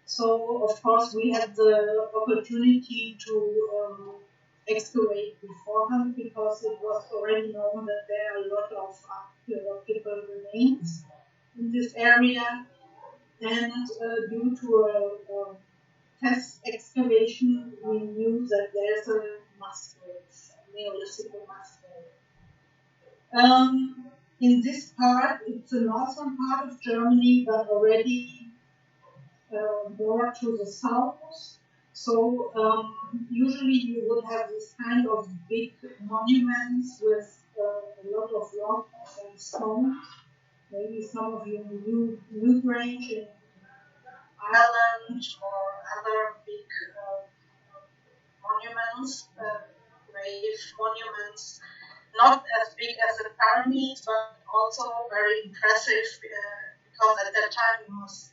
So, of course, we had the opportunity to excavate beforehand because it was already known that there are a lot of archaeological remains in this area. And due to a test excavation, we knew that there's a mass grave, Neolithic mass grave. In this part, it's the northern part of Germany, but already more to the south. So usually you would have this kind of big monuments with a lot of rocks and stones. Maybe some of you knew Newgrange in Ireland or other big monuments, grave monuments. not as big as the pyramids, but also very impressive because at that time you must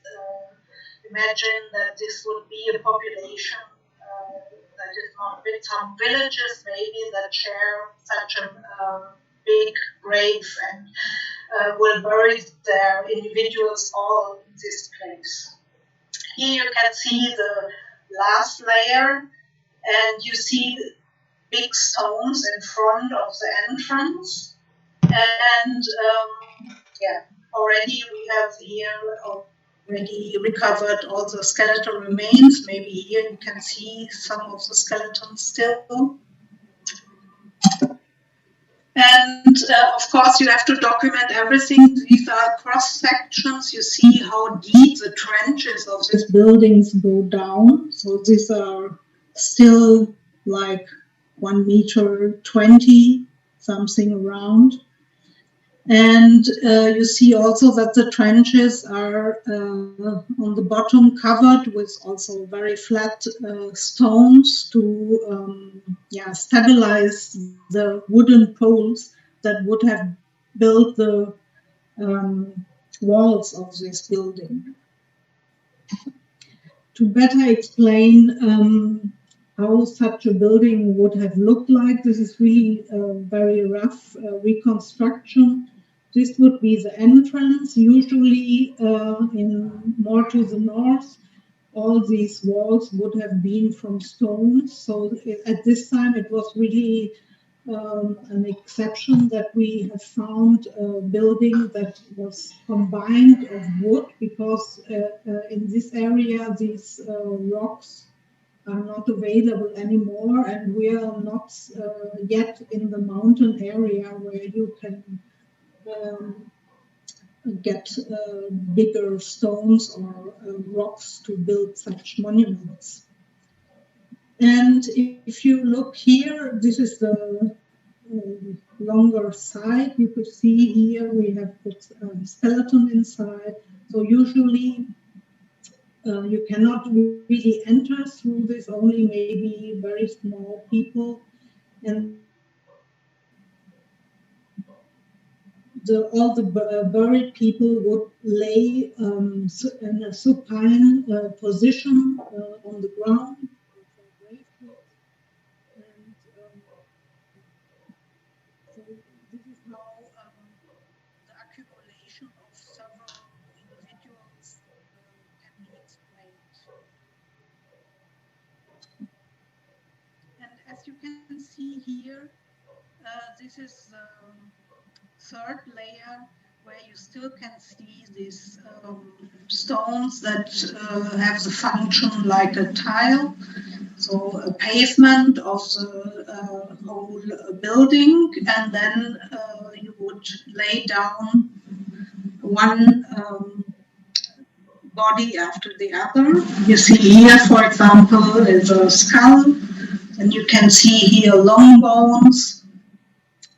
imagine that this would be a population that is not with some villages maybe that share such a big grave and will bury their individuals all in this place. Here you can see the last layer, and you see big stones in front of the entrance. And already we have here already recovered all the skeletal remains. Maybe here you can see some of the skeletons still. And of course, you have to document everything. These are cross sections. You see how deep the trenches of these buildings go down. So these are still like 1.20 meters, something around. And you see also that the trenches are on the bottom covered with also very flat stones to stabilize the wooden poles that would have built the walls of this building. To better explain how such a building would have looked like, this is really a very rough reconstruction. This would be the entrance, usually more to the north. All these walls would have been from stone. So at this time, it was really an exception that we have found a building that was combined of wood, because in this area, these rocks are not available anymore, and we are not yet in the mountain area where you can get bigger stones or rocks to build such monuments. And if you look here, this is the longer side. You could see here we have put a skeleton inside. So usually you cannot really enter through this, only maybe very small people. And all the buried people would lay in a supine position on the ground. And so this is how the accumulation of several individuals can be explained. And as you can see here, this is the third layer where you still can see these stones that have the function like a tile. So a pavement of the whole building, and then you would lay down one body after the other. You see here, for example, is a skull, and you can see here long bones.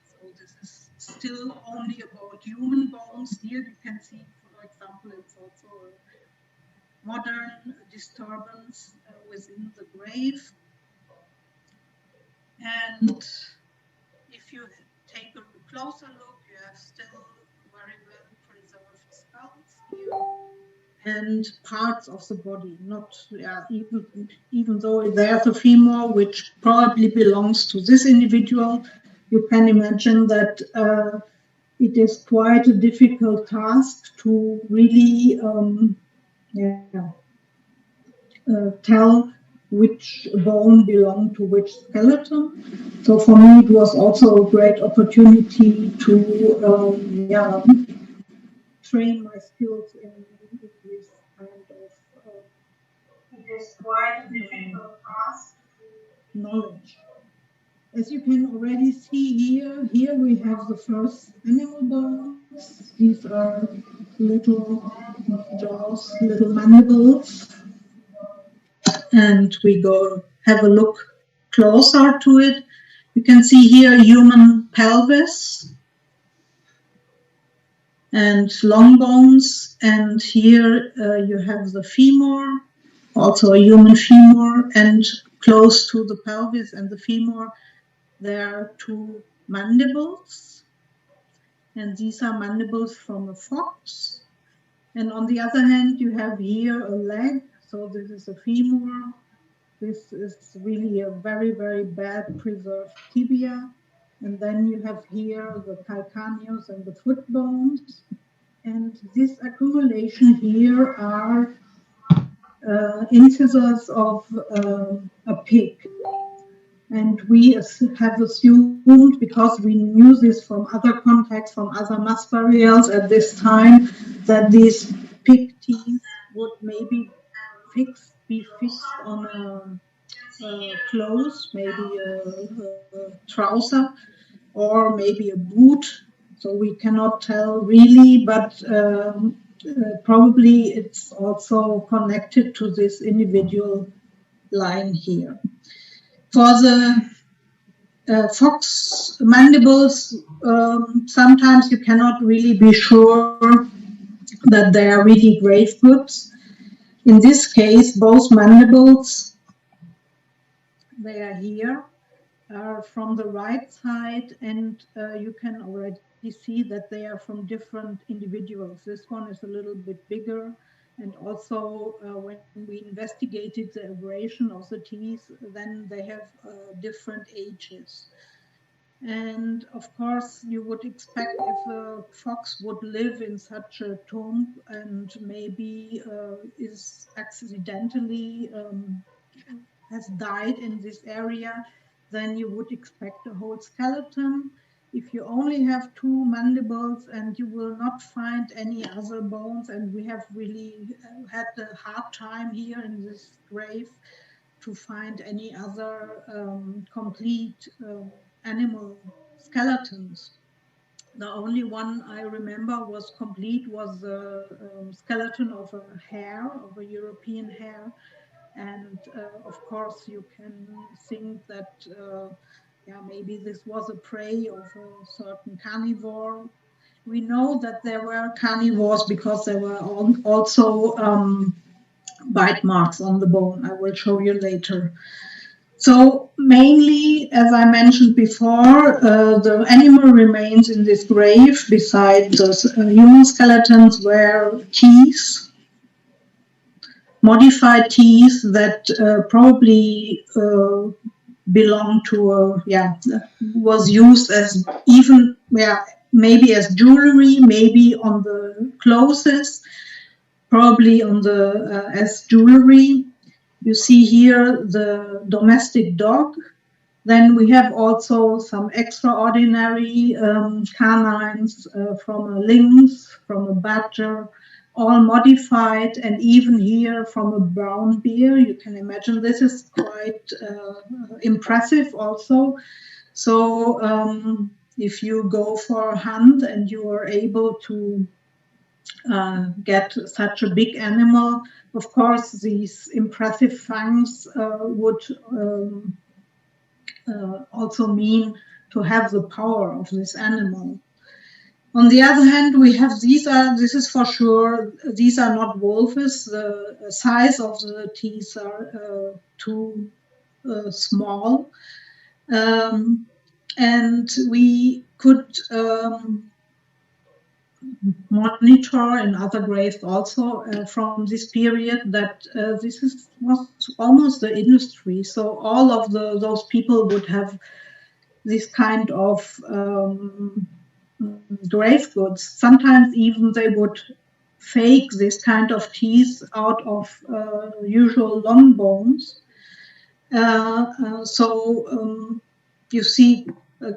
So this is still only about human bones. Here you can see, for example, it's also a modern disturbance within the grave. And if you take a closer look, you have still very well preserved skulls here and parts of the body, not even though there's a femur which probably belongs to this individual. You can imagine that it is quite a difficult task to really tell which bone belonged to which skeleton. So for me, it was also a great opportunity to train my skills in this kind of it is quite a difficult task knowledge. As you can already see here we have the first animal bones. These are little jaws, little mandibles. And we go have a look closer to it. You can see here human pelvis and long bones, and here you have the femur, also a human femur, and close to the pelvis and the femur there are two mandibles, and these are mandibles from a fox. And on the other hand, you have here a leg, so this is a femur. This is really a very, very bad preserved tibia. And then you have here the calcaneus and the foot bones. And this accumulation here are incisors of a pig. And we have assumed, because we knew this from other contexts, from other mass burials at this time, that these pig teeth would maybe be fixed on a clothes, maybe a trouser, or maybe a boot. So we cannot tell really, but probably it's also connected to this individual line here. For the fox mandibles, sometimes you cannot really be sure that they are really grave goods. In this case, both mandibles, they are here, are from the right side, and you can already see that they are from different individuals. This one is a little bit bigger, and also when we investigated the abrasion of the teeth, then they have different ages. And of course, you would expect if a fox would live in such a tomb and maybe is accidentally has died in this area, then you would expect a whole skeleton. If you only have two mandibles and you will not find any other bones, and we have really had a hard time here in this grave to find any other complete animal skeletons. The only one I remember was complete was the skeleton of a hare, of a European hare. And of course, you can think that maybe this was a prey of a certain carnivore. We know that there were carnivores because there were also bite marks on the bone. I will show you later. So mainly, as I mentioned before, the animal remains in this grave beside the human skeletons were teeth, modified teeth that probably belonged to was used as even maybe as jewelry, maybe on the clothes, probably on the as jewelry. You see here the domestic dog. Then we have also some extraordinary canines from a lynx, from a badger, all modified, and even here from a brown bear. You can imagine this is quite impressive also. So if you go for a hunt and you are able to get such a big animal, of course these impressive fangs would also mean to have the power of this animal. On the other hand, we have this is for sure, these are not wolves. The size of the teeth are too small. And we could monitor in other graves also from this period that this was almost the industry. So all of those people would have this kind of grave goods. Sometimes even they would fake this kind of teeth out of usual long bones. So you see a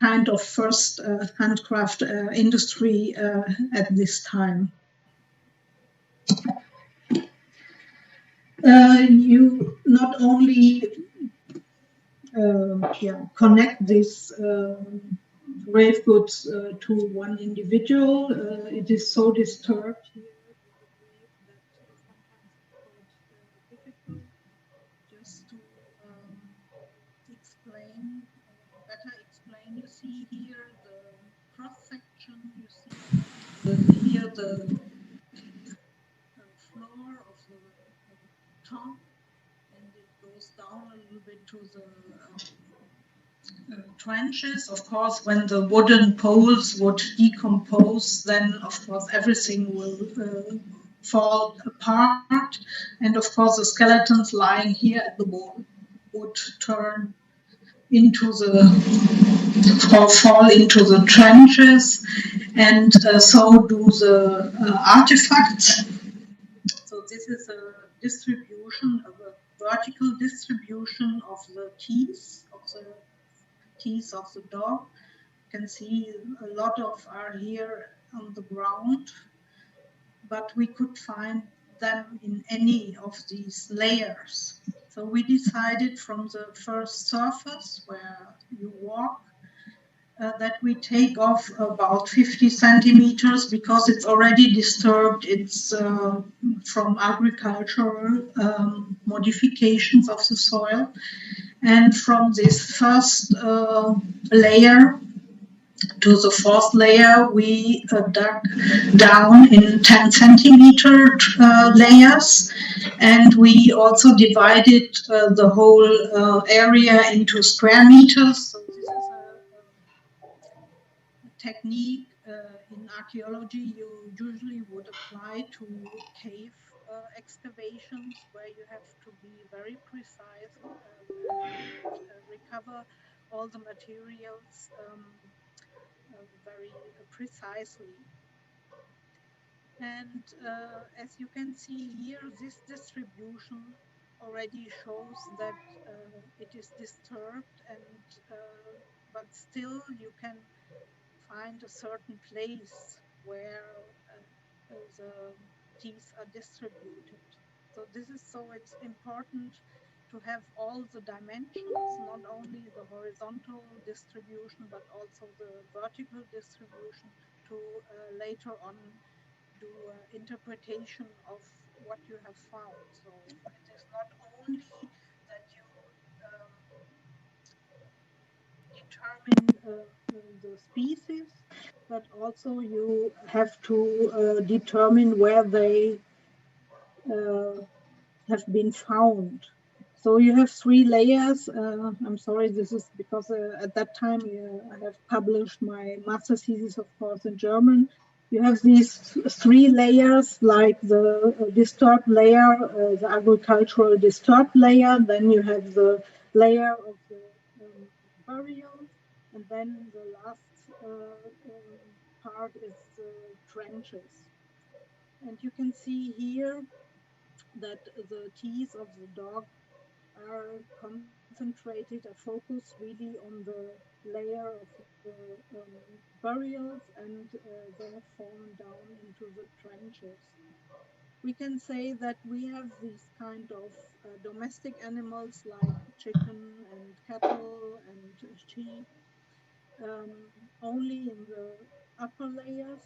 kind of first handcraft industry at this time. You not only connect these grave goods to one individual, it is so disturbed here with the grave that sometimes it's quite difficult just to better explain. You see here the cross section, you see here the floor of the top, and it goes down a little bit to the trenches. Of course, when the wooden poles would decompose, then of course everything will fall apart. And of course, the skeletons lying here at the wall would turn into or fall into the trenches, and so do the artifacts. So this is a distribution, of a vertical distribution of the teeth of the dog. You can see a lot of are here on the ground, but we could find them in any of these layers. So we decided from the first surface where you walk that we take off about 50 centimeters because it's already disturbed. It's from agricultural modifications of the soil. And from this first layer to the fourth layer, we dug down in 10 centimeter layers. And we also divided the whole area into square meters. So this is a technique in archaeology you usually would apply to cave excavations, where you have to be very precise and recover all the materials very precisely. And as you can see here, this distribution already shows that it is disturbed, and but still you can find a certain place where the teeth are distributed. So this is so it's important to have all the dimensions, not only the horizontal distribution, but also the vertical distribution to later on do interpretation of what you have found. So it is not only that you determine the species, but also you have to determine where they uh, have been found. So you have three layers. I'm sorry, this is because at that time I have published my master thesis, of course, in German. You have these three layers, like the disturbed layer, the agricultural disturbed layer, then you have the layer of the burials, and then the last part is the trenches. And you can see here that the teeth of the dog are concentrated, are focused really on the layer of the burials, and they have fallen down into the trenches. We can say that we have these kind of domestic animals like chicken and cattle and sheep only in the upper layers,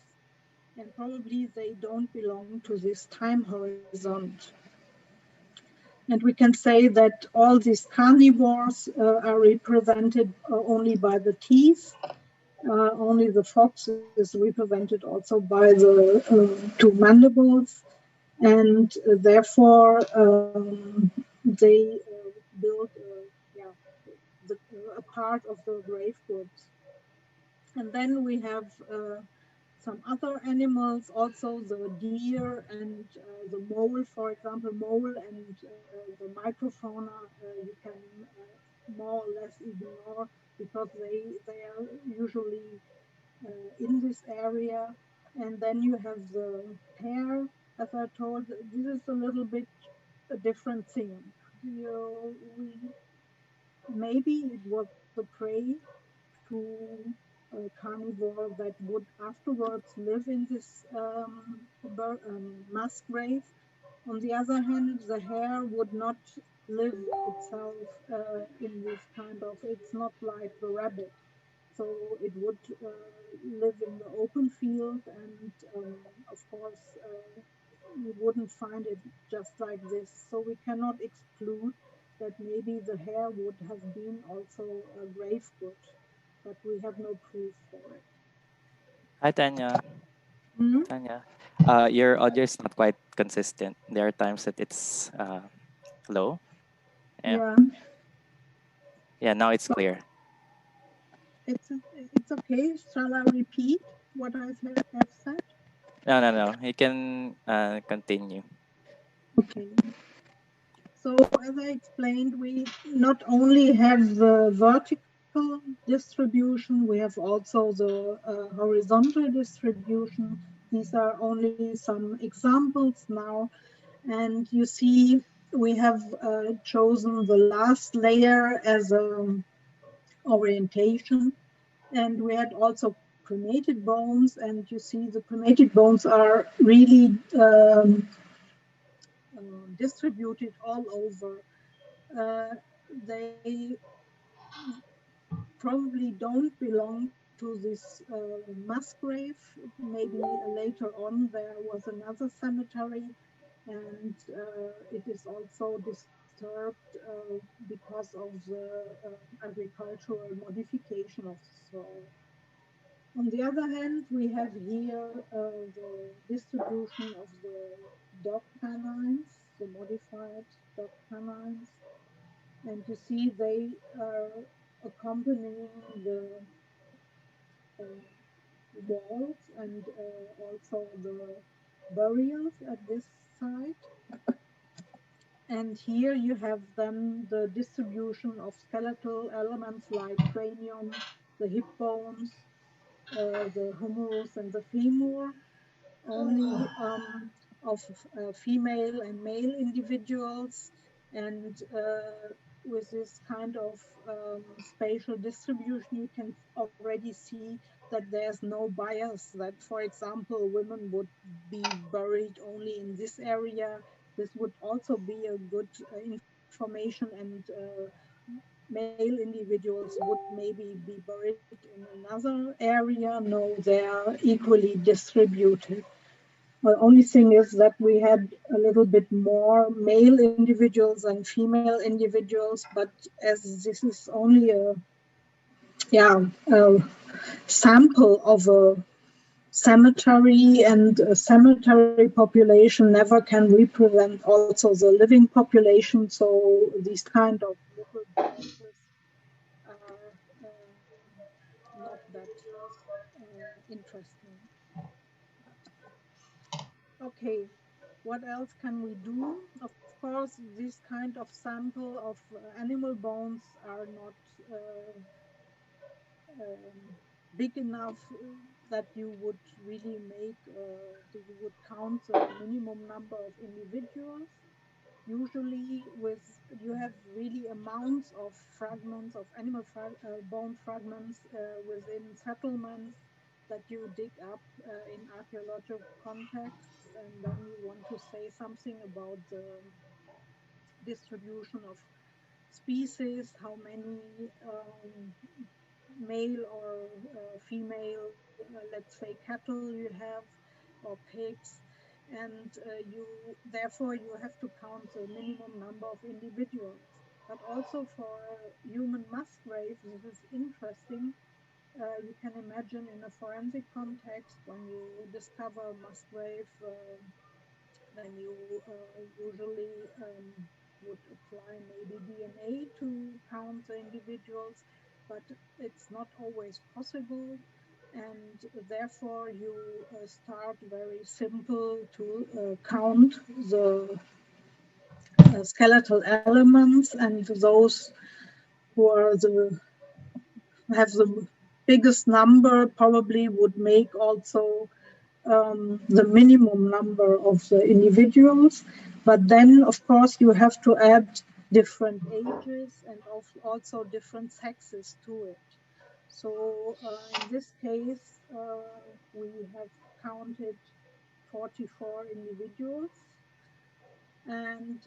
and probably they don't belong to this time horizon. And we can say that all these carnivores are represented only by the teeth. Only the fox is represented also by the two mandibles, and therefore they build yeah, a part of the grave goods. And then we have some other animals, also the deer and the mole, for example, mole and the microfauna you can more or less ignore because they are usually in this area. And then you have the hare, as I told, this is a little bit a different thing. Maybe it was a prey to a carnivore that would afterwards live in this mass grave. On the other hand, the hare would not live itself in this kind of, it's not like the rabbit. So it would live in the open field, and of course, you wouldn't find it just like this. So we cannot exclude that maybe the hare would have been also a grave good, but we have no proof for it. Hi, Tanya. Hmm? Tanya, your audio is not quite consistent. There are times that it's low. Yeah, Yeah. yeah. Now it's So clear. It's okay. Shall I repeat what I have said? No. You can continue. Okay. So as I explained, we not only have the vertical distribution, we have also the horizontal distribution. These are only some examples now. And you see, we have chosen the last layer as a orientation. And we had also cremated bones, and you see the cremated bones are really distributed all over. They probably don't belong to this mass grave. Maybe later on there was another cemetery, and it is also disturbed because of the agricultural modification of the soil. On the other hand, we have here the distribution of the dog canines, the modified dog canines. And you see they are accompanying the uh, walls and also the burials at this site. And here you have then the distribution of skeletal elements like cranium, the hip bones, the humerus and the femur, only of female and male individuals. And with this kind of spatial distribution, you can already see that there's no bias, that, for example, women would be buried only in this area. This would also be a good information, and male individuals would maybe be buried in another area. No, they are equally distributed. The only thing is that we had a little bit more male individuals than female individuals, but as this is only a sample of a cemetery, and a cemetery population never can represent also the living population, so these kind of little biases are not that interesting. Okay, what else can we do? Of course, this kind of sample of animal bones are not big enough that you would really make, you would count the minimum number of individuals. Usually you have really amounts of fragments of animal bone fragments within settlements that you dig up in archaeological contexts, and then you want to say something about the distribution of species, how many male or female, let's say cattle you have, or pigs, and therefore you have to count the minimum number of individuals. But also for human mass graves, this is interesting. You can imagine in a forensic context, when you discover mass grave, then you usually would apply maybe DNA to count the individuals, but it's not always possible. And therefore, you start very simple to count the skeletal elements, and those who are have the biggest number probably would make also the minimum number of the individuals. But then, of course, you have to add different ages and also different sexes to it. So in this case, we have counted 44 individuals. And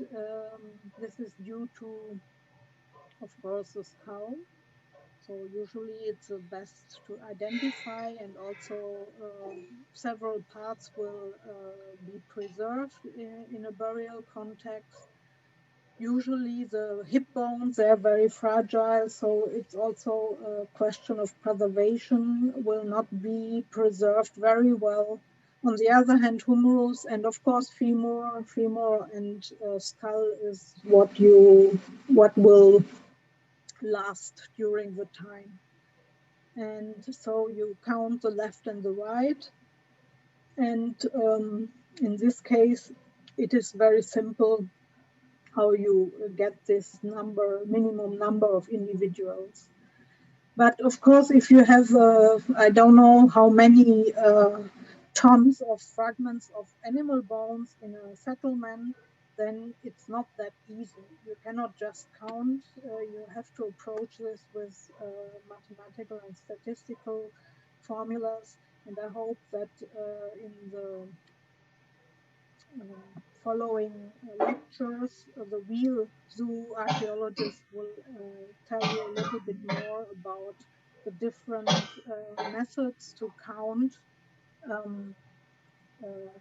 this is due to, of course, the skull. So usually it's best to identify, and also several parts will be preserved in a burial context. Usually the hip bones, they're very fragile, so it's also a question of preservation, will not be preserved very well. On the other hand, humerus and of course femur and skull is what will last during the time. And so you count the left and the right. And in this case, it is very simple how you get this minimum number of individuals. But of course, if you have, I don't know how many tons of fragments of animal bones in a settlement, then it's not that easy. You cannot just count. You have to approach this with mathematical and statistical formulas. And I hope that in the following lectures, the real zoo archaeologists will tell you a little bit more about the different methods to count um,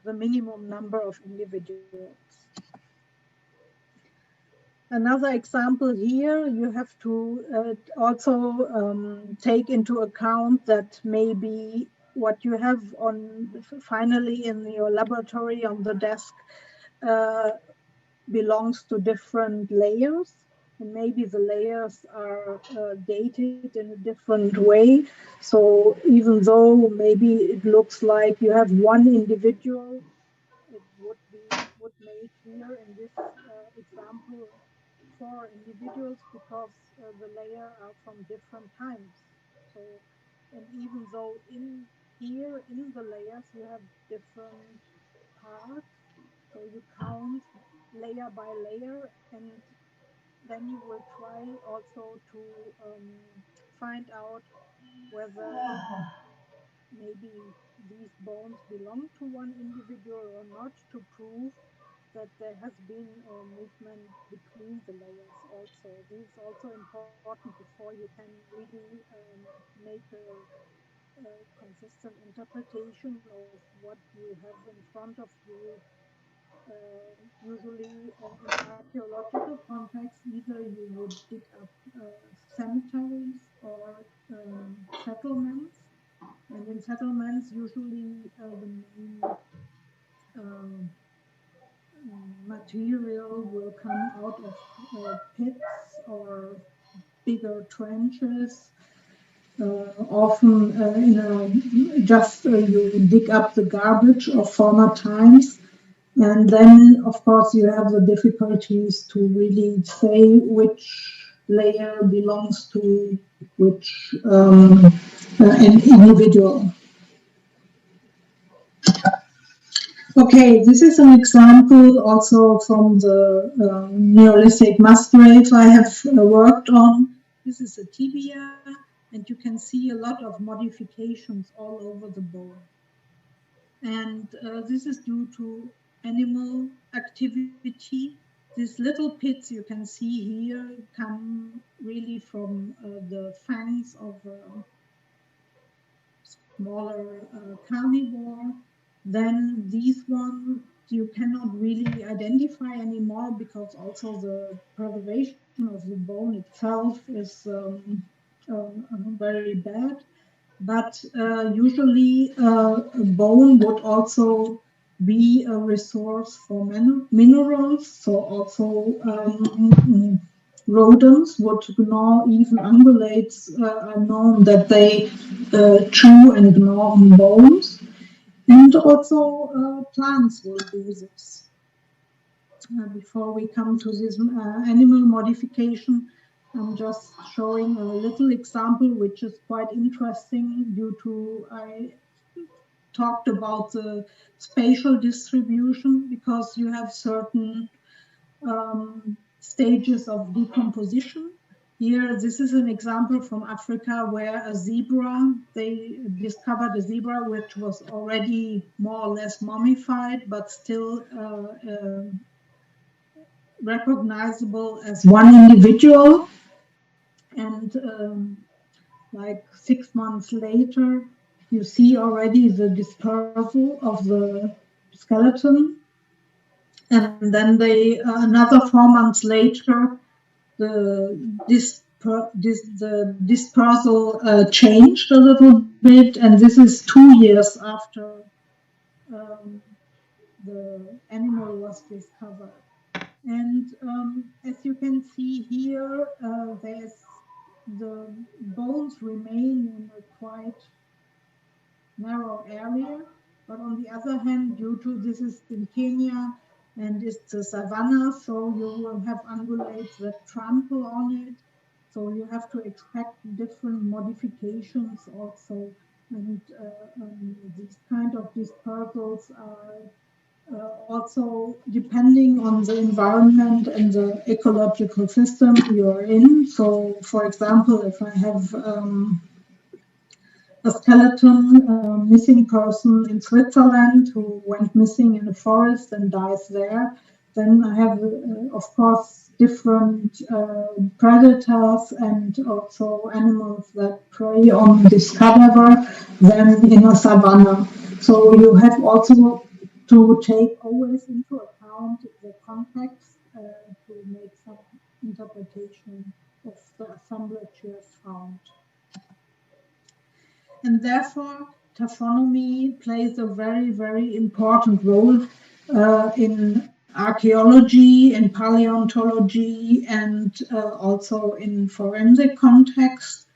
the minimum number of individuals. Another example here, you have to also take into account that maybe what you have on finally in your laboratory on the desk belongs to different layers, and maybe the layers are dated in a different way. So even though maybe it looks like you have one individual, it would make here in this example 4 individuals because the layer are from different times. So, and even though in here in the layers you have different parts, so you count layer by layer, and then you will try also to find out whether maybe these bones belong to one individual or not, to prove that there has been a movement between the layers also. This is also important before you can really make a consistent interpretation of what you have in front of you. Usually in archaeological context, either you would dig up cemeteries or settlements. And in settlements, usually the main material will come out of pits or bigger trenches. Often, just you dig up the garbage of former times. And then, of course, you have the difficulties to really say which layer belongs to which an individual. Okay, this is an example also from the Neolithic mass grave I have worked on. This is a tibia, and you can see a lot of modifications all over the bone. And this is due to animal activity. These little pits you can see here come really from the fangs of smaller carnivore. Then these ones you cannot really identify anymore because also the preservation of the bone itself is very bad. But usually a bone would also be a resource for minerals. So also rodents would gnaw, even ungulates are known that they chew and gnaw on bones. And also plants will do this. Before we come to this animal modification, I'm just showing a little example which is quite interesting due to I talked about the spatial distribution, because you have certain stages of decomposition. Here, this is an example from Africa where a zebra, they discovered a zebra which was already more or less mummified, but still recognizable as one individual. And like 6 months later, you see already the dispersal of the skeleton. And then they, another 4 months later, the dispersal changed a little bit, and this is 2 years after the animal was discovered. And as you can see here, there's the bones remain in a quite narrow area. But on the other hand, due to this is in Kenya and it's a savanna, so you will have ungulates that trample on it. So you have to expect different modifications also. And these kind of dispersals are also depending on the environment and the ecological system you're in. So, for example, if I have a skeleton missing person in Switzerland who went missing in the forest and dies there, then I have, of course, different predators and also animals that prey on this cadaver than in a savanna. So you have also to take always into account the context to make some interpretation of the assemblage you have found. And therefore, taphonomy plays a very, very important role in archaeology, in paleontology, and also in forensic context.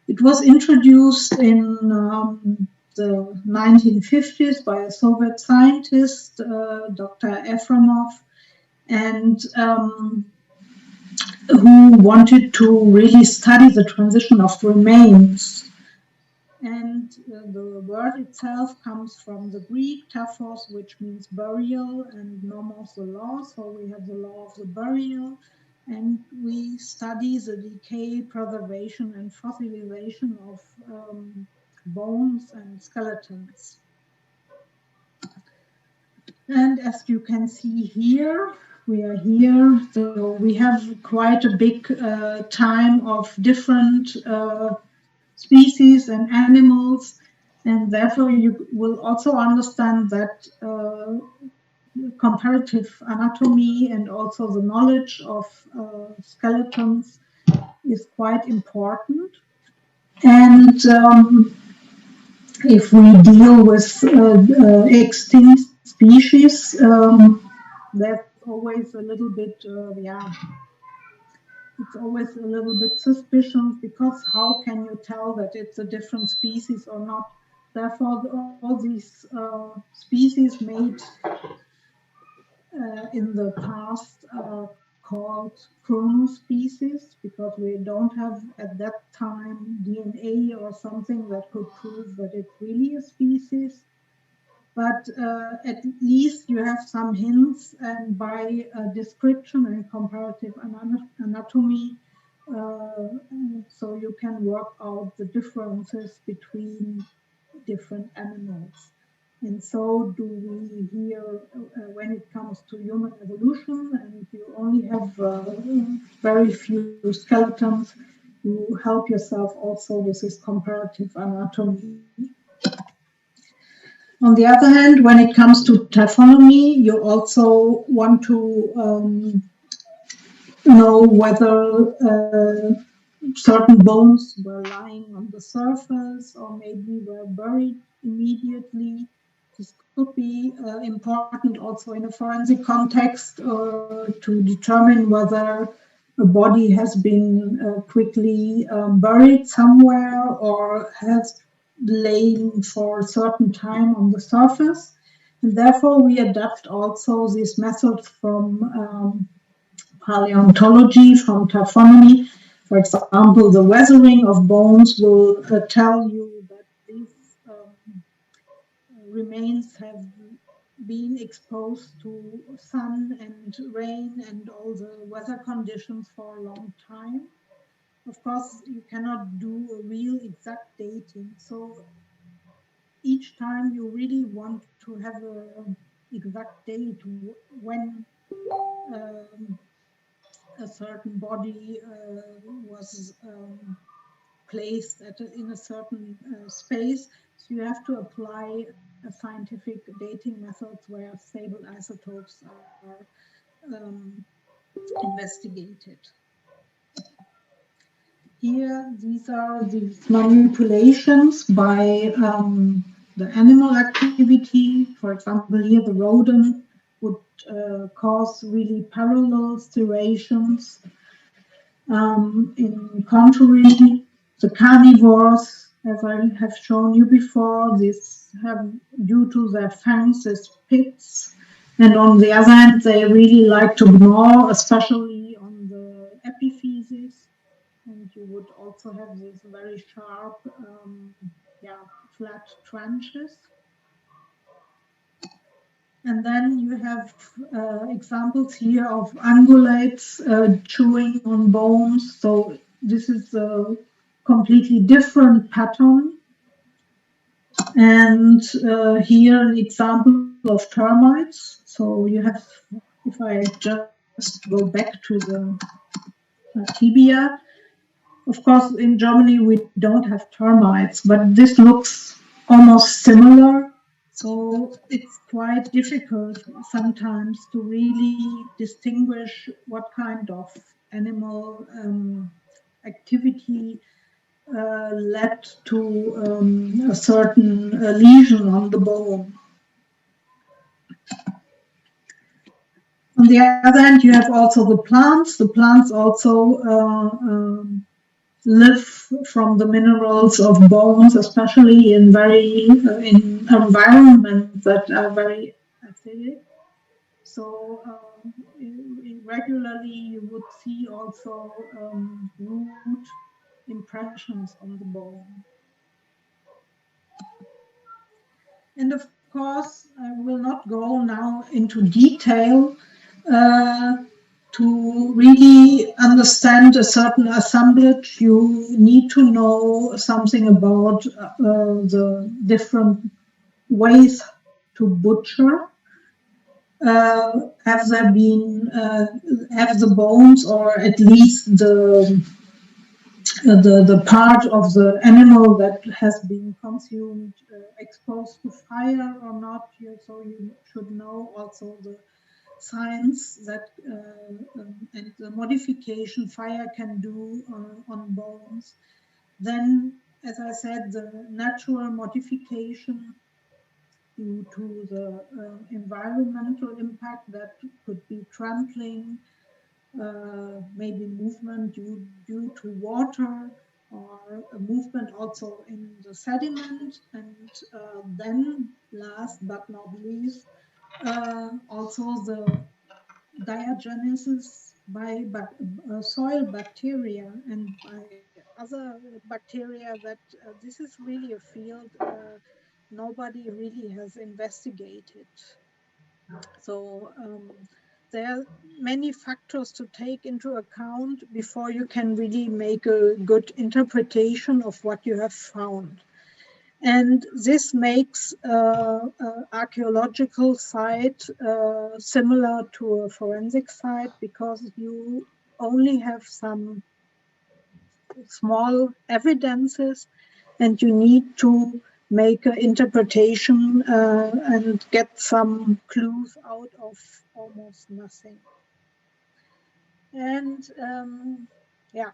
It was introduced in the 1950s by a Soviet scientist, Dr. Efremov, and who wanted to really study the transition of remains. And the word itself comes from the Greek taphos, which means burial, and nomos, the law. So we have the law of the burial, and we study the decay, preservation, and fossilization of bones and skeletons. And as you can see here, we are here. So we have quite a big time of different species and animals, and therefore you will also understand that comparative anatomy and also the knowledge of skeletons is quite important. And if we deal with extinct species, there's always a little bit, it's always a little bit suspicious, because how can you tell that it's a different species or not? Therefore, all these species made in the past are called chronospecies, because we don't have at that time DNA or something that could prove that it's really a species. But at least you have some hints, and by description and comparative anatomy, so you can work out the differences between different animals. And so do we here when it comes to human evolution, and you only have very few skeletons, you help yourself also with this comparative anatomy. On the other hand, when it comes to taphonomy, you also want to know whether certain bones were lying on the surface or maybe were buried immediately. This could be important also in a forensic context to determine whether a body has been quickly buried somewhere or has lain for a certain time on the surface. And therefore, we adapt also these methods from paleontology, from taphonomy. For example, the weathering of bones will tell you that these remains have been exposed to sun and rain and all the weather conditions for a long time. Of course, you cannot do a real exact dating. So each time you really want to have an exact date when a certain body was placed in a certain space. So you have to apply a scientific dating methods where stable isotopes are investigated. Here, these are these manipulations by the animal activity. For example, here the rodent would cause really parallel striations. In contrary, the carnivores, as I have shown you before, these have, due to their fangs, as pits, and on the other hand, they really like to gnaw, especially on the epiphyses, and you would also have these very sharp, flat trenches. And then you have examples here of ungulates chewing on bones. So this is a completely different pattern. And here an example of termites. So you have, if I just go back to the tibia, of course in Germany we don't have termites, but this looks almost similar. So it's quite difficult sometimes to really distinguish what kind of animal activity led to a certain lesion on the bone. On the other hand, you have also the plants. The plants also live from the minerals of bones, especially in in environments that are very acidic. So regularly you would see also root impressions on the bone. And of course, I will not go now into detail to really understand a certain assemblage. You need to know something about the different ways to butcher. Have there been have the bones, or at least the part of the animal that has been consumed exposed to fire or not? So you should know also the science that and the modification fire can do on bones. Then, as I said, the natural modification due to the environmental impact, that could be trampling, maybe movement due to water, or a movement also in the sediment, and then last but not least, also the diagenesis by soil bacteria and by other bacteria, that this is really a field nobody really has investigated. So there are many factors to take into account before you can really make a good interpretation of what you have found. And this makes archaeological site similar to a forensic site, because you only have some small evidences and you need to make an interpretation and get some clues out of almost nothing. And yeah,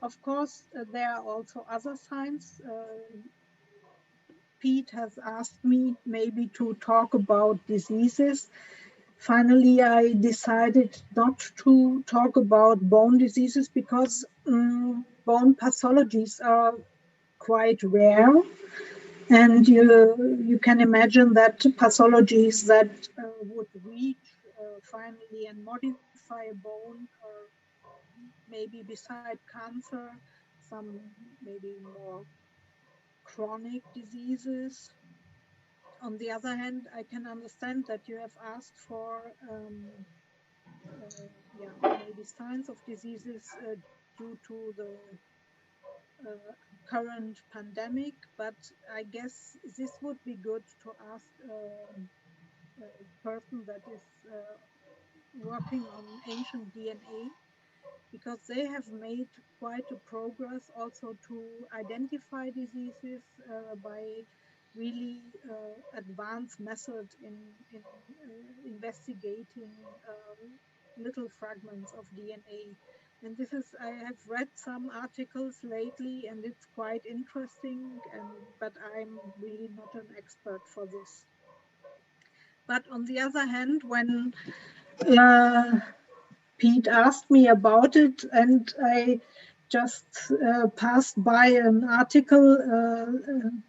of course, there are also other signs. Pete has asked me maybe to talk about diseases. Finally, I decided not to talk about bone diseases, because bone pathologies are quite rare. And you can imagine that pathologies that would reach finally and modify a bone, or maybe beside cancer, some maybe more chronic diseases. On the other hand, I can understand that you have asked for maybe signs of diseases due to the current pandemic, but I guess this would be good to ask a person that is working on ancient DNA, because they have made quite a progress also to identify diseases by really advanced methods in investigating little fragments of DNA. And this is, I have read some articles lately, and it's quite interesting, but I'm really not an expert for this. But on the other hand, when Pete asked me about it, and I just passed by an article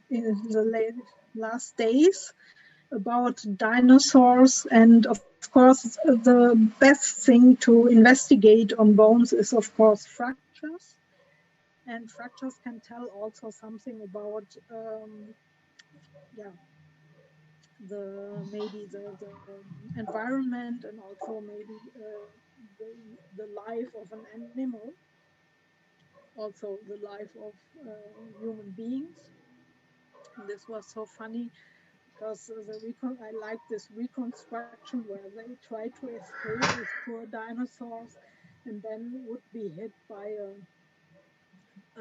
in the last days about dinosaurs, and of course the best thing to investigate on bones is of course fractures, and fractures can tell also something about yeah, maybe the environment, and also maybe the life of an animal, also the life of human beings. And this was so funny because I like this reconstruction where they try to escape, these poor dinosaurs, and then would be hit by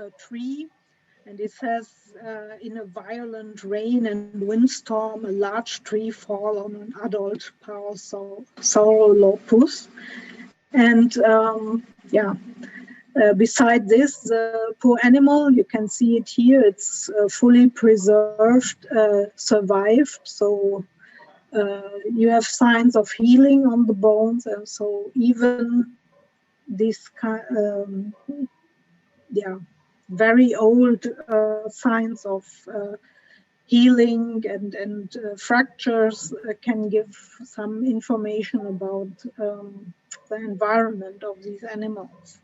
a tree. And it says, in a violent rain and windstorm, a large tree fall on an adult Saurolophus. And yeah, beside this, the poor animal, you can see it here, it's fully preserved, survived. So you have signs of healing on the bones. And so even this kind, yeah, very old signs of healing and fractures can give some information about the environment of these animals.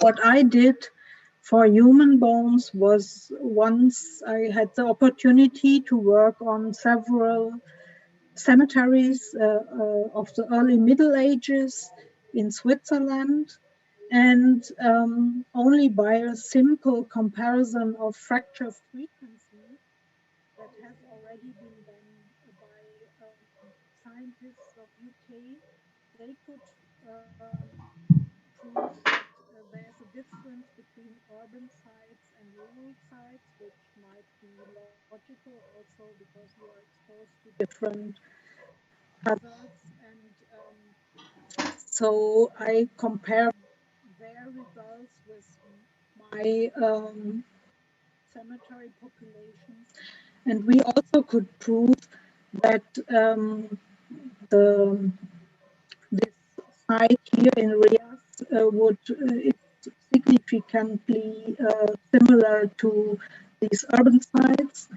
What I did for human bones was, once I had the opportunity to work on several cemeteries of the early Middle Ages in Switzerland, and only by a simple comparison of fracture frequency that has already been done by scientists of UK, they could prove that there's a difference between urban sites and rural sites, which might be logical also because you are exposed to different hazards. And so I compared their results with my cemetery populations, and we also could prove that this site here in Riyadh would it's significantly similar to these urban sites,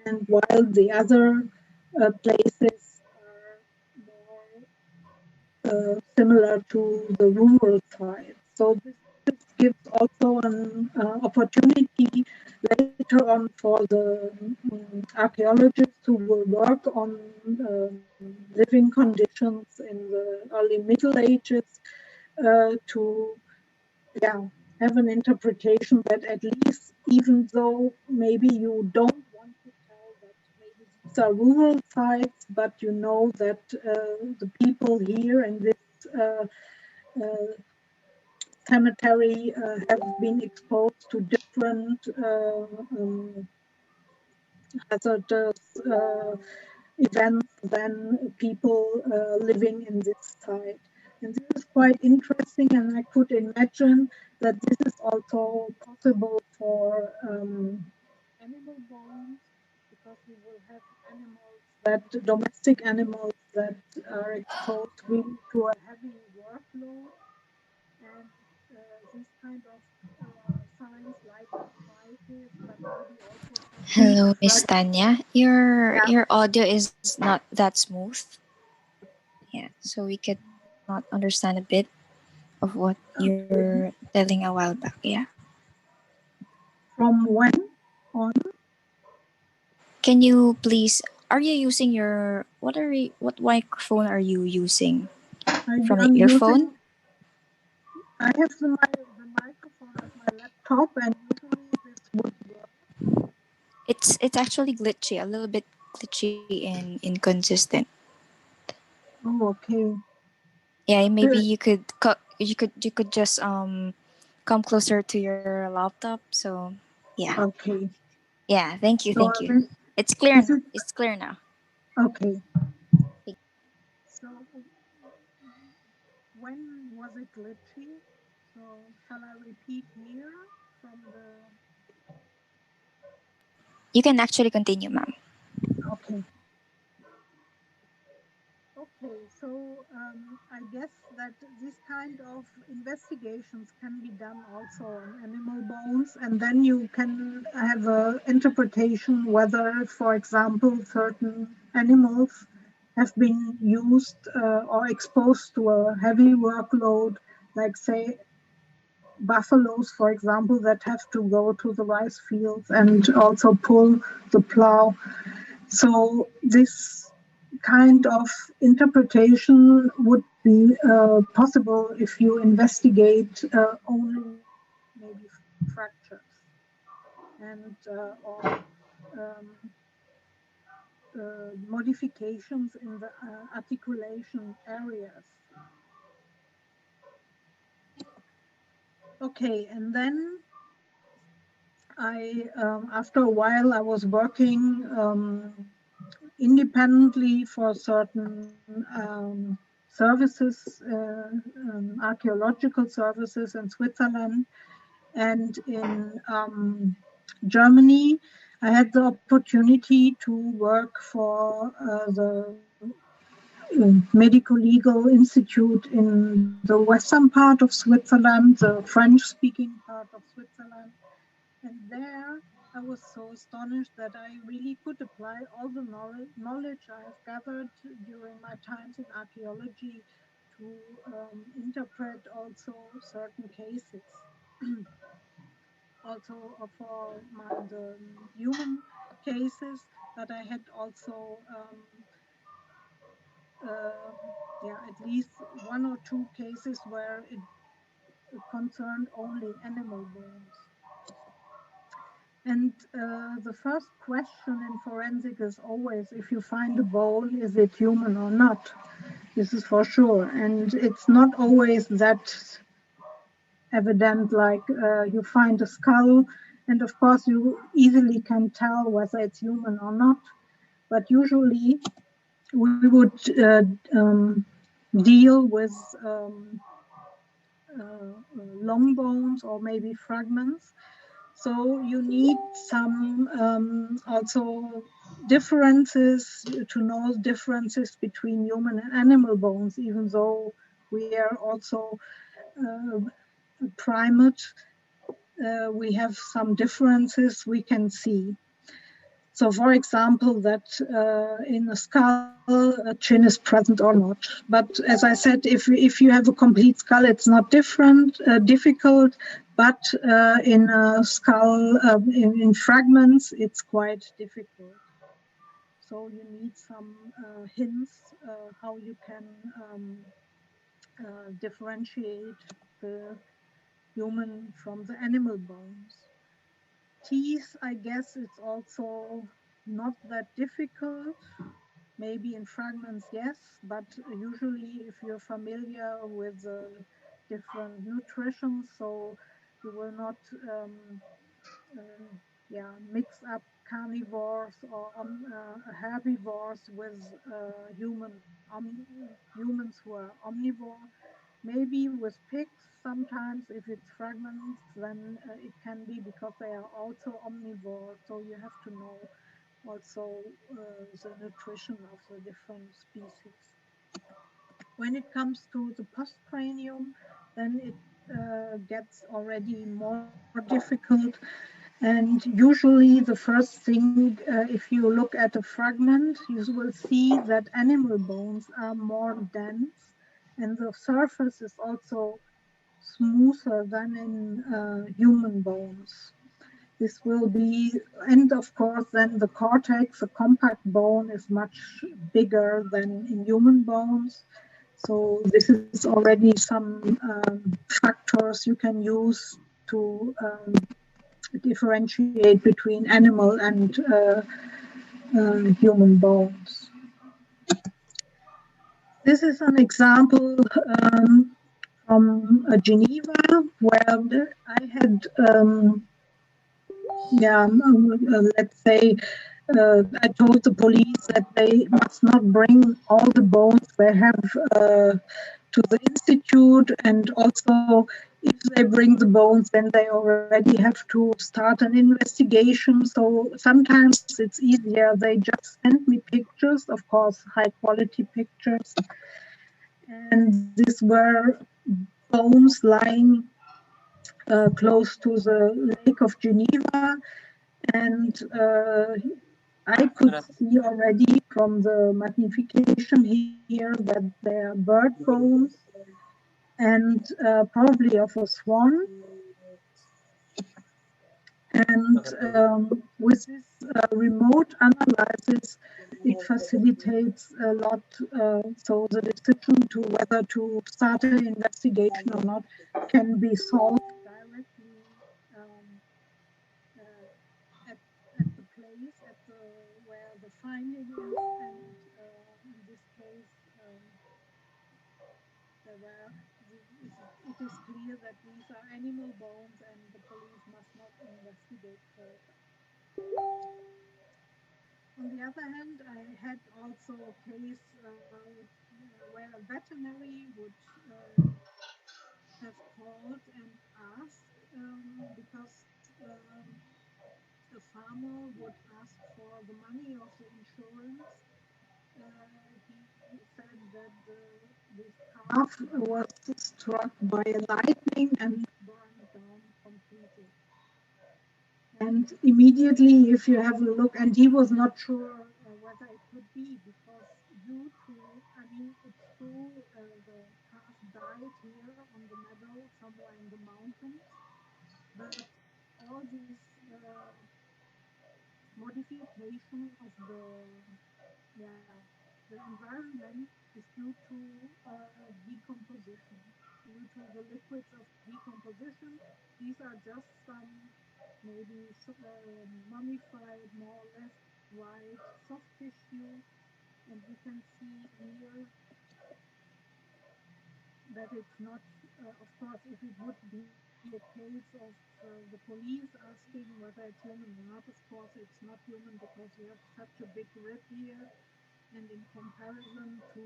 and while the other places are more similar to the rural side. So this gives also an opportunity later on for the archaeologists who will work on living conditions in the early Middle Ages to have an interpretation that at least, even though maybe you don't want to tell that maybe these are rural sites, but you know that the people here in this cemetery have been exposed to different hazardous events than people living in this site. And this is quite interesting, and I could imagine that this is also possible for animal bones, because we will have domestic animals that are exposed really to a heavy workload, and these kind of signs like arthritis, but maybe also fatigue. Hello, Miss Tanya. Your Yeah. your audio is not that smooth. Yeah, so we could not understand a bit of what you're telling a while back. Yeah. From when on? Can you please? Are you using your what microphone are you using? From the I'm earphone? I have the microphone at my laptop, and usually this would work. It's actually glitchy, a little bit glitchy and inconsistent. Oh, okay. Yeah, maybe you could just come closer to your laptop. So yeah, Okay. yeah. Thank you, So thank you. It's clear. this is It's clear now. okay. So when was it glitchy? So shall I repeat here from the? You can actually continue, ma'am. Okay. Okay. Okay, so I guess that this kind of investigations can be done also on animal bones, and then you can have an interpretation whether, for example, certain animals have been used or exposed to a heavy workload, like say buffaloes, for example, that have to go to the rice fields and also pull the plow. So this kind of interpretation would be possible if you investigate only maybe fractures and or modifications in the articulation areas. Okay, and then after a while, I was working independently for certain services, archaeological services in Switzerland and in Germany. I had the opportunity to work for the Medical Legal Institute in the western part of Switzerland, the French-speaking part of Switzerland. And there I was so astonished that I really could apply all the knowledge I have gathered during my times in archaeology to interpret also certain cases. Also for the human cases, but I had also at least one or two cases where it concerned only animal bones. And the first question in forensic is always, if you find a bone, is it human or not? This is for sure. And it's not always that evident, like you find a skull, and of course you easily can tell whether it's human or not. But usually we would deal with long bones or maybe fragments. So you need some also differences to know differences between human and animal bones, even though we are also a primate. We have some differences we can see. So, for example, that in a skull, a chin is present or not. But as I said, if you have a complete skull, it's not difficult. But in a skull, in fragments, it's quite difficult. So you need some hints how you can differentiate the human from the animal bones. Teeth, I guess it's also not that difficult. Maybe in fragments, yes, but usually if you're familiar with different nutrition, so you will not mix up carnivores or herbivores with humans who are omnivore. Maybe with pigs, sometimes if it's fragments, then it can be because they are also omnivore. So you have to know also the nutrition of the different species. When it comes to the postcranium, then it gets already more difficult. And usually the first thing, if you look at a fragment, you will see that animal bones are more dense and the surface is also smoother than in human bones. This will be, and of course, then the cortex, the compact bone, is much bigger than in human bones. So this is already some factors you can use to differentiate between animal and human bones. This is an example from Geneva, where I had, let's say, I told the police that they must not bring all the bones they have to the institute, and also if they bring the bones, then they already have to start an investigation. So sometimes it's easier. They just send me pictures, of course, high quality pictures. And these were bones lying close to the Lake of Geneva. And I could see already from the magnification here that they are bird bones and probably of a swan. And with this remote analysis, it facilitates a lot. So the decision to whether to start an investigation or not can be solved directly um, at the place, where the finding is. And in this case, there were, it is clear that these are animal bones and the police must not investigate further. On the other hand, I had also a case where a veterinary would have called and asked because a farmer would ask for the money of the insurance. He said that this calf was struck by lightning and burned down completely. And immediately, if you have a look, and he was not sure whether it could be, because due to, I mean, it's true, the calf died here on the meadow, somewhere in the mountains, but all this modification of yeah, the environment is due to decomposition, due to the liquids of decomposition. These are just some maybe mummified, more or less white soft tissue, and you can see here that it's not, of course, if it would be a case of the police asking whether it's human or not, of course, it's not human because you have such a big rib here. And in comparison to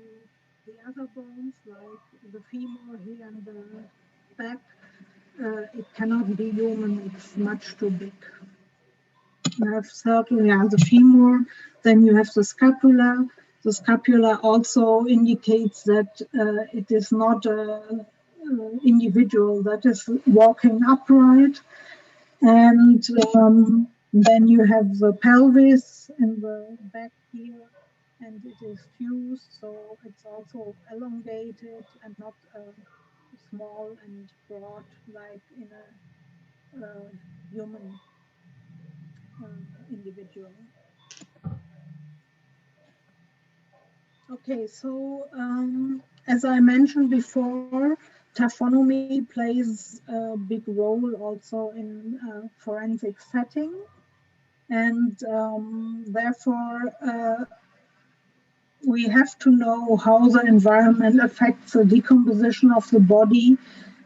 the other bones, like the femur here and the back, it cannot be human, it's much too big. You have certainly the femur, then you have the scapula. The scapula also indicates that it is not an individual that is walking upright. And then you have the pelvis in the back here, and it is fused, so it's also elongated and not small and broad like in a human individual. Okay, so as I mentioned before, taphonomy plays a big role also in forensic setting, and therefore we have to know how the environment affects the decomposition of the body,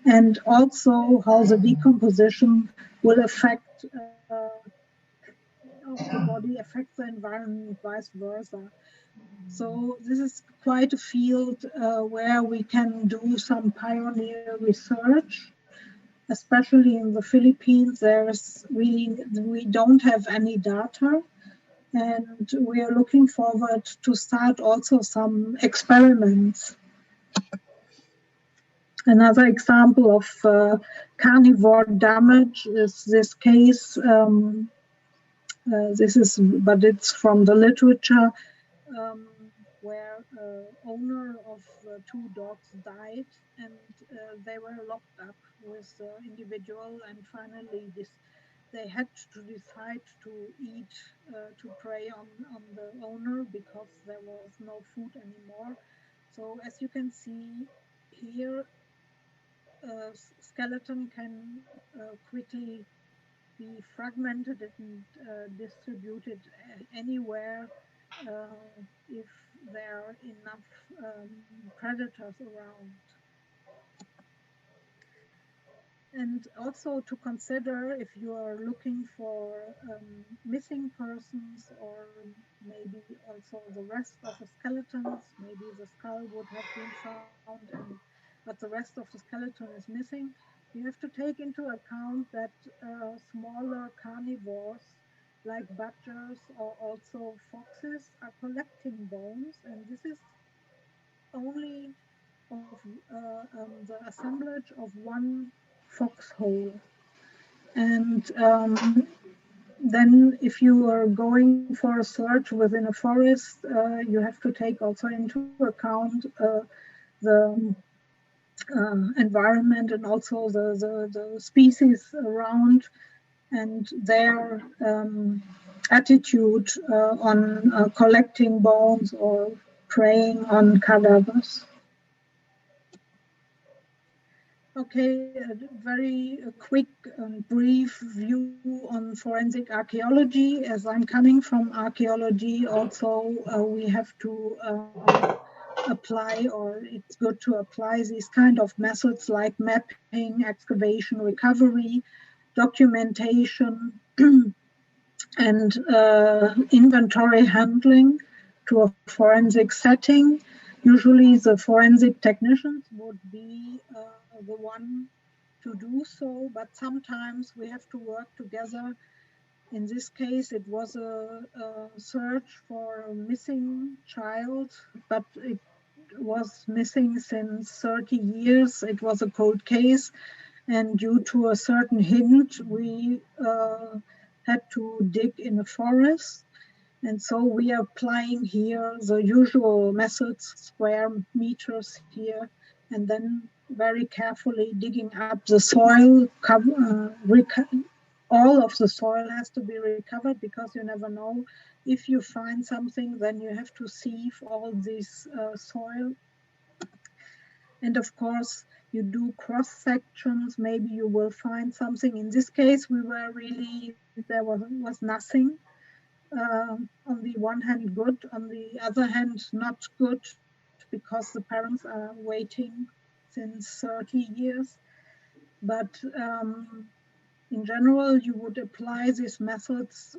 and also how the decomposition will affect of the body affects the environment, vice versa. So this is quite a field where we can do some pioneer research, especially in the Philippines. We don't have any data, and we are looking forward to start also some experiments. Another example of carnivore damage is this case. But it's from the literature, where owner of two dogs died, and they were locked up with the individual, and finally they had to decide to eat, to prey on the owner because there was no food anymore. So as you can see here, skeleton can quickly be fragmented and distributed anywhere if there are enough predators around. And also to consider, if you are looking for missing persons, or maybe also the rest of the skeletons, maybe the skull would have been found, but the rest of the skeleton is missing. You have to take into account that smaller carnivores like badgers or also foxes are collecting bones, and this is only of the assemblage of one foxhole. And then if you are going for a search within a forest, you have to take also into account the environment and also the species around and their attitude on collecting bones or preying on cadavers. Okay, a very quick and brief view on forensic archaeology. As I'm coming from archaeology, also we have to apply, or it's good to apply these kind of methods like mapping, excavation, recovery, documentation, and inventory handling to a forensic setting. Usually the forensic technicians would be the one to do so, but sometimes we have to work together. In this case, it was a search for a missing child, but it was missing since 30 years. It was a cold case, and due to a certain hint, we had to dig in a forest. And so we are applying here the usual methods, square meters here, and then very carefully digging up the soil. All of the soil has to be recovered because you never know. If you find something, then you have to sieve all this soil. And of course, you do cross sections. Maybe you will find something. In this case, we were really, there was nothing. On the one hand, good. On the other hand, not good because the parents are waiting since 30 years. But in general, you would apply these methods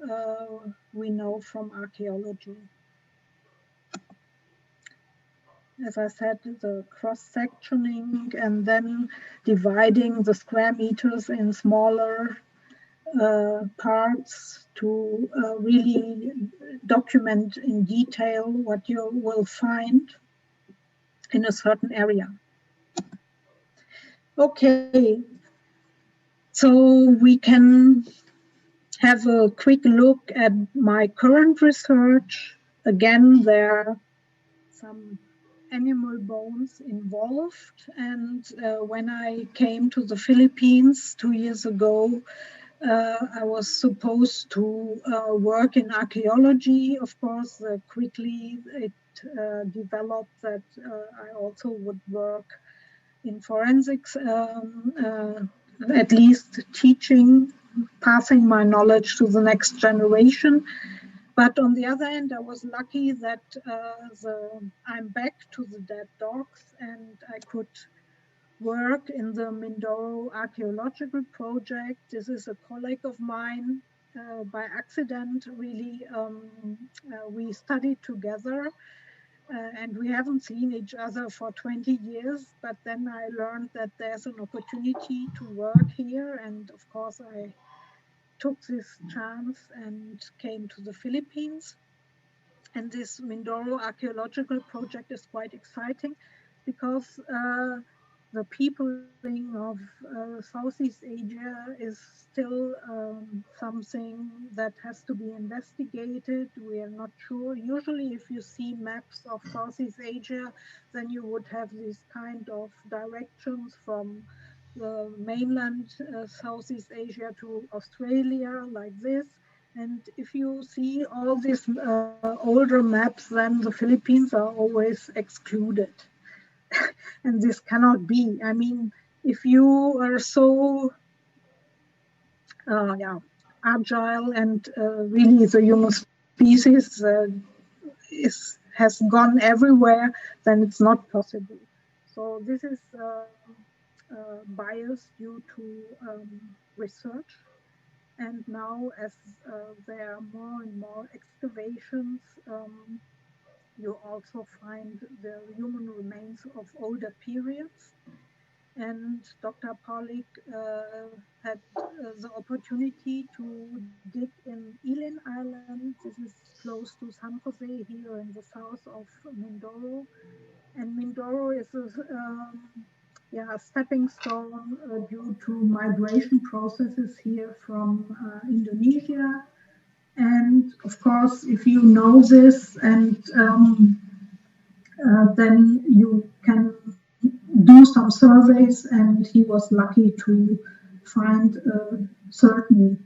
we know from archaeology. As I said, the cross-sectioning and then dividing the square meters in smaller parts to really document in detail what you will find in a certain area. Okay, so we can have a quick look at my current research. Again, there are some animal bones involved. And when I came to the Philippines 2 years ago, I was supposed to work in archaeology. Of course, quickly it developed that I also would work in forensics, at least teaching, passing my knowledge to the next generation. But on the other hand, I was lucky that I'm back to the dead dogs and I could work in the Mindoro Archaeological Project. This is a colleague of mine. By accident, really, we studied together and we haven't seen each other for 20 years, but then I learned that there's an opportunity to work here. And of course, I took this chance and came to the Philippines. And this Mindoro Archaeological Project is quite exciting because the peopling of Southeast Asia is still something that has to be investigated. We are not sure. Usually, if you see maps of Southeast Asia, then you would have these kind of directions from the mainland Southeast Asia to Australia, like this. And if you see all these older maps, then the Philippines are always excluded. And this cannot be. I mean, if you are so agile and really the human species has gone everywhere, then it's not possible. So this is bias due to research. And now, as there are more and more excavations, you also find the human remains of older periods. And Dr. Paulik had the opportunity to dig in Elan Island. This is close to San Jose here in the south of Mindoro. And Mindoro is a stepping stone due to migration processes here from Indonesia. And of course, if you know this, and then you can do some surveys, and he was lucky to find certain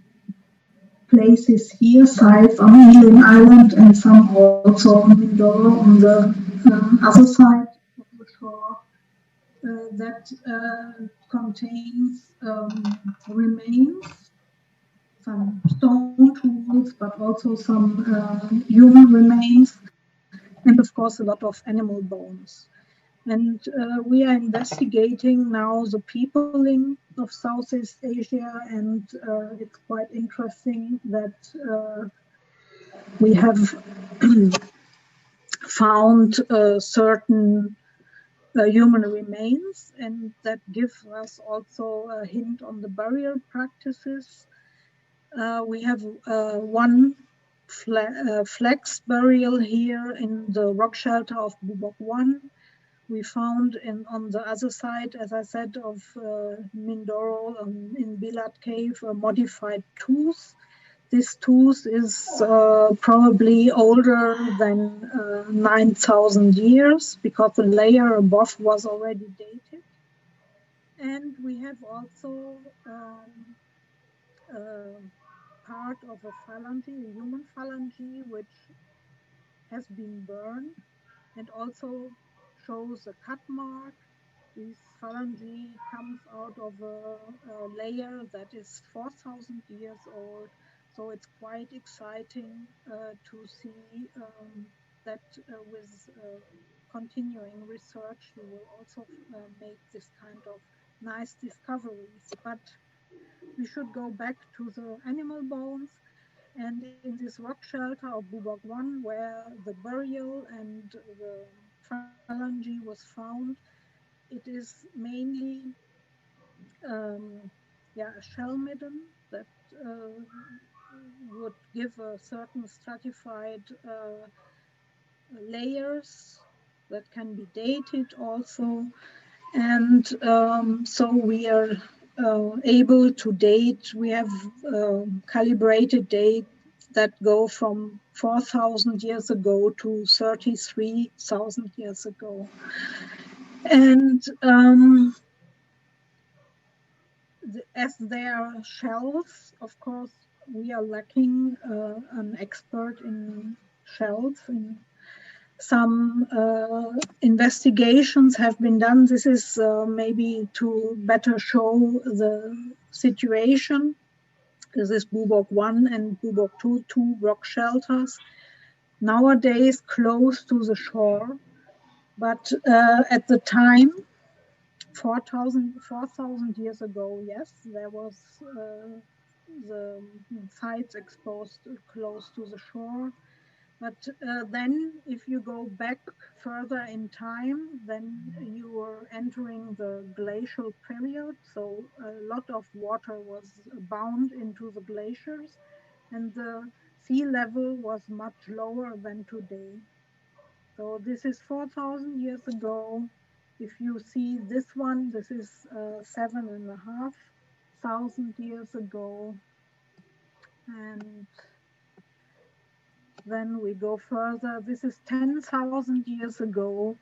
places here, sites on Elan Island and some also on Mindoro on the other side of the shore that contains remains, some stone tools, but also some human remains, and of course a lot of animal bones. And we are investigating now the peopling of Southeast Asia, and it's quite interesting that we have found certain human remains, and that gives us also a hint on the burial practices. We have one flex burial here in the rock shelter of Bubok 1. We found on the other side, as I said, of Mindoro in Bilat Cave, a modified tooth. This tooth is probably older than 9,000 years because the layer above was already dated. And we have also part of a phalange, a human phalange, which has been burned and also shows a cut mark. This phalange comes out of a layer that is 4,000 years old. So it's quite exciting to see that with continuing research, you will also make this kind of nice discoveries. But we should go back to the animal bones. And in this rock shelter of Bubok 1, where the burial and the phalange was found, it is mainly a shell midden that would give a certain stratified layers that can be dated also. And so we are able to date, we have calibrated dates that go from 4,000 years ago to 33,000 years ago. And as they are shells, of course, we are lacking an expert in shells. Some investigations have been done. This is maybe to better show the situation. This is Bubok 1 and Bubok 2, two rock shelters, nowadays close to the shore. But at the time, 4,000 years ago, yes, there was the sites exposed close to the shore. But then if you go back further in time, then you are entering the glacial period. So a lot of water was bound into the glaciers, and the sea level was much lower than today. So this is 4,000 years ago. If you see this one, this is 7,500 years ago. And then we go further. This is 10,000 years ago.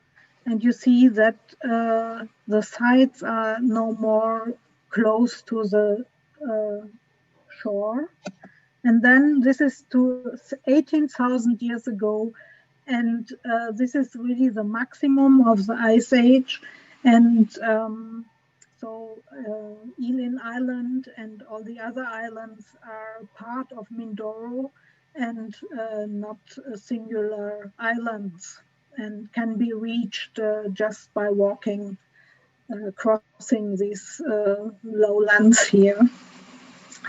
And you see that the sites are no more close to the shore. And then this is to 18,000 years ago. And this is really the maximum of the Ice Age. And so Elan Island and all the other islands are part of Mindoro and not singular islands, and can be reached just by walking, crossing these lowlands here.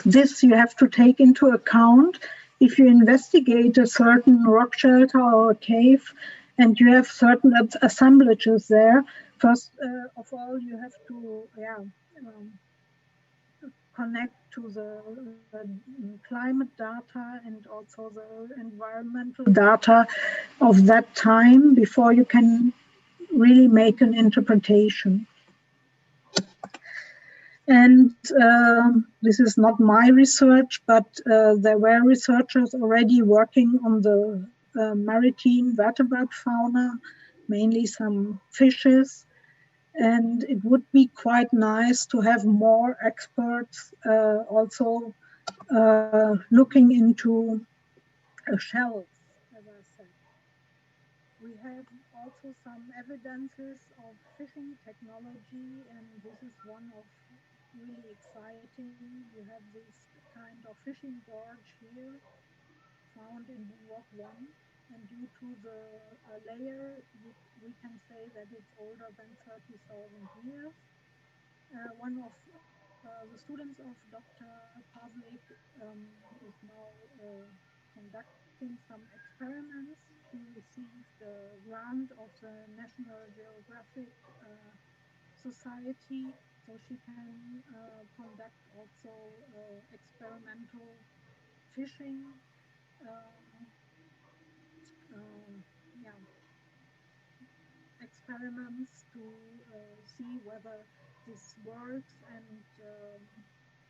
This you have to take into account if you investigate a certain rock shelter or a cave and you have certain assemblages there. First of all, you have to connect to the climate data and also the environmental data of that time before you can really make an interpretation. And this is not my research, but there were researchers already working on the maritime vertebrate fauna, mainly some fishes. And it would be quite nice to have more experts also looking into shells, as I said. We have also some evidences of fishing technology, and this is one of really exciting. You have this kind of fishing gorge here found in Rock 1, and due to the layer, we can say that it's older than 30,000 years. One of the students of Dr. Pavlik is now conducting some experiments. She received a grant of the National Geographic Society, so she can conduct also experimental fishing. Yeah, experiments to see whether this works and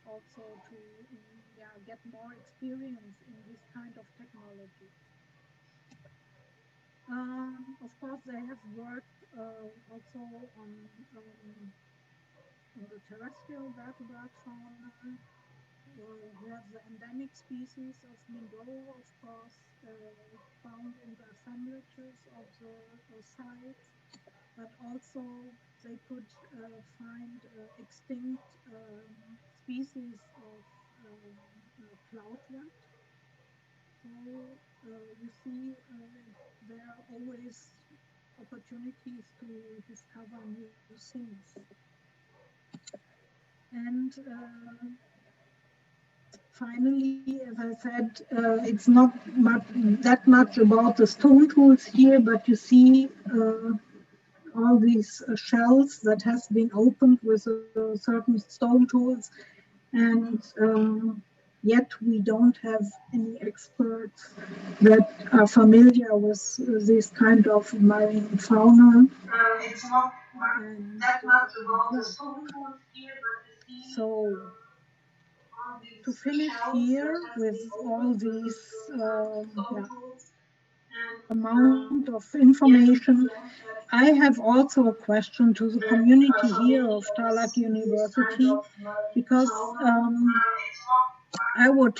also to get more experience in this kind of technology. Of course, they have worked also on the terrestrial vertebrate fauna. We have the endemic species of Mindowo, of course, found in the assemblages of the sites, but also they could find extinct species of cloudlet. So you see, there are always opportunities to discover new things. And finally, as I said, it's not that much about the stone tools here, but you see all these shells that has been opened with certain stone tools, and yet we don't have any experts that are familiar with this kind of marine fauna. It's not that much about the stone tools here, but you see. So to finish here with all these amount of information, I have also a question to the community here of Tarlac University, because I would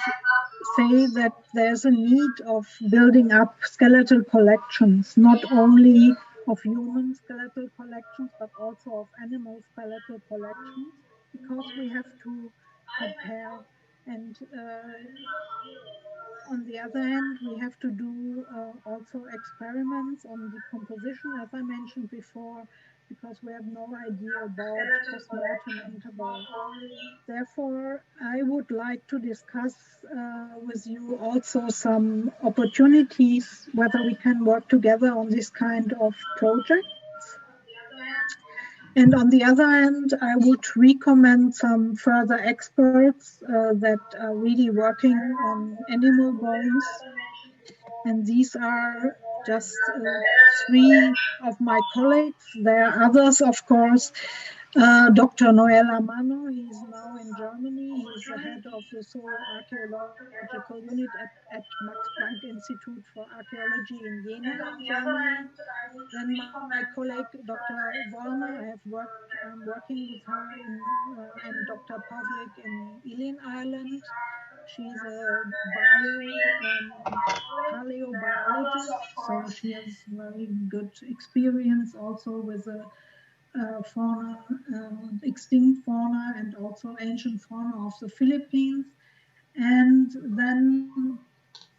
say that there's a need of building up skeletal collections, not only of human skeletal collections, but also of animal skeletal collections, because we have to compare. And on the other hand, we have to do also experiments on decomposition, as I mentioned before, because we have no idea about postmortem interval. Therefore, I would like to discuss with you also some opportunities, whether we can work together on this kind of projects. And on the other hand, I would recommend some further experts that are really working on animal bones. And these are just three of my colleagues. There are others, of course. Dr. Noel Amano, he is now in Germany. He is the head of the Seoul Archaeological Unit at Max Planck Institute for Archaeology in Jena, Germany. Then my colleague, Dr. Wollner, I'm working with her and Dr. Pavlik in Ealing, Ireland. She's a paleobiologist, so she has very good experience also with the fauna, extinct fauna and also ancient fauna of the Philippines. And then,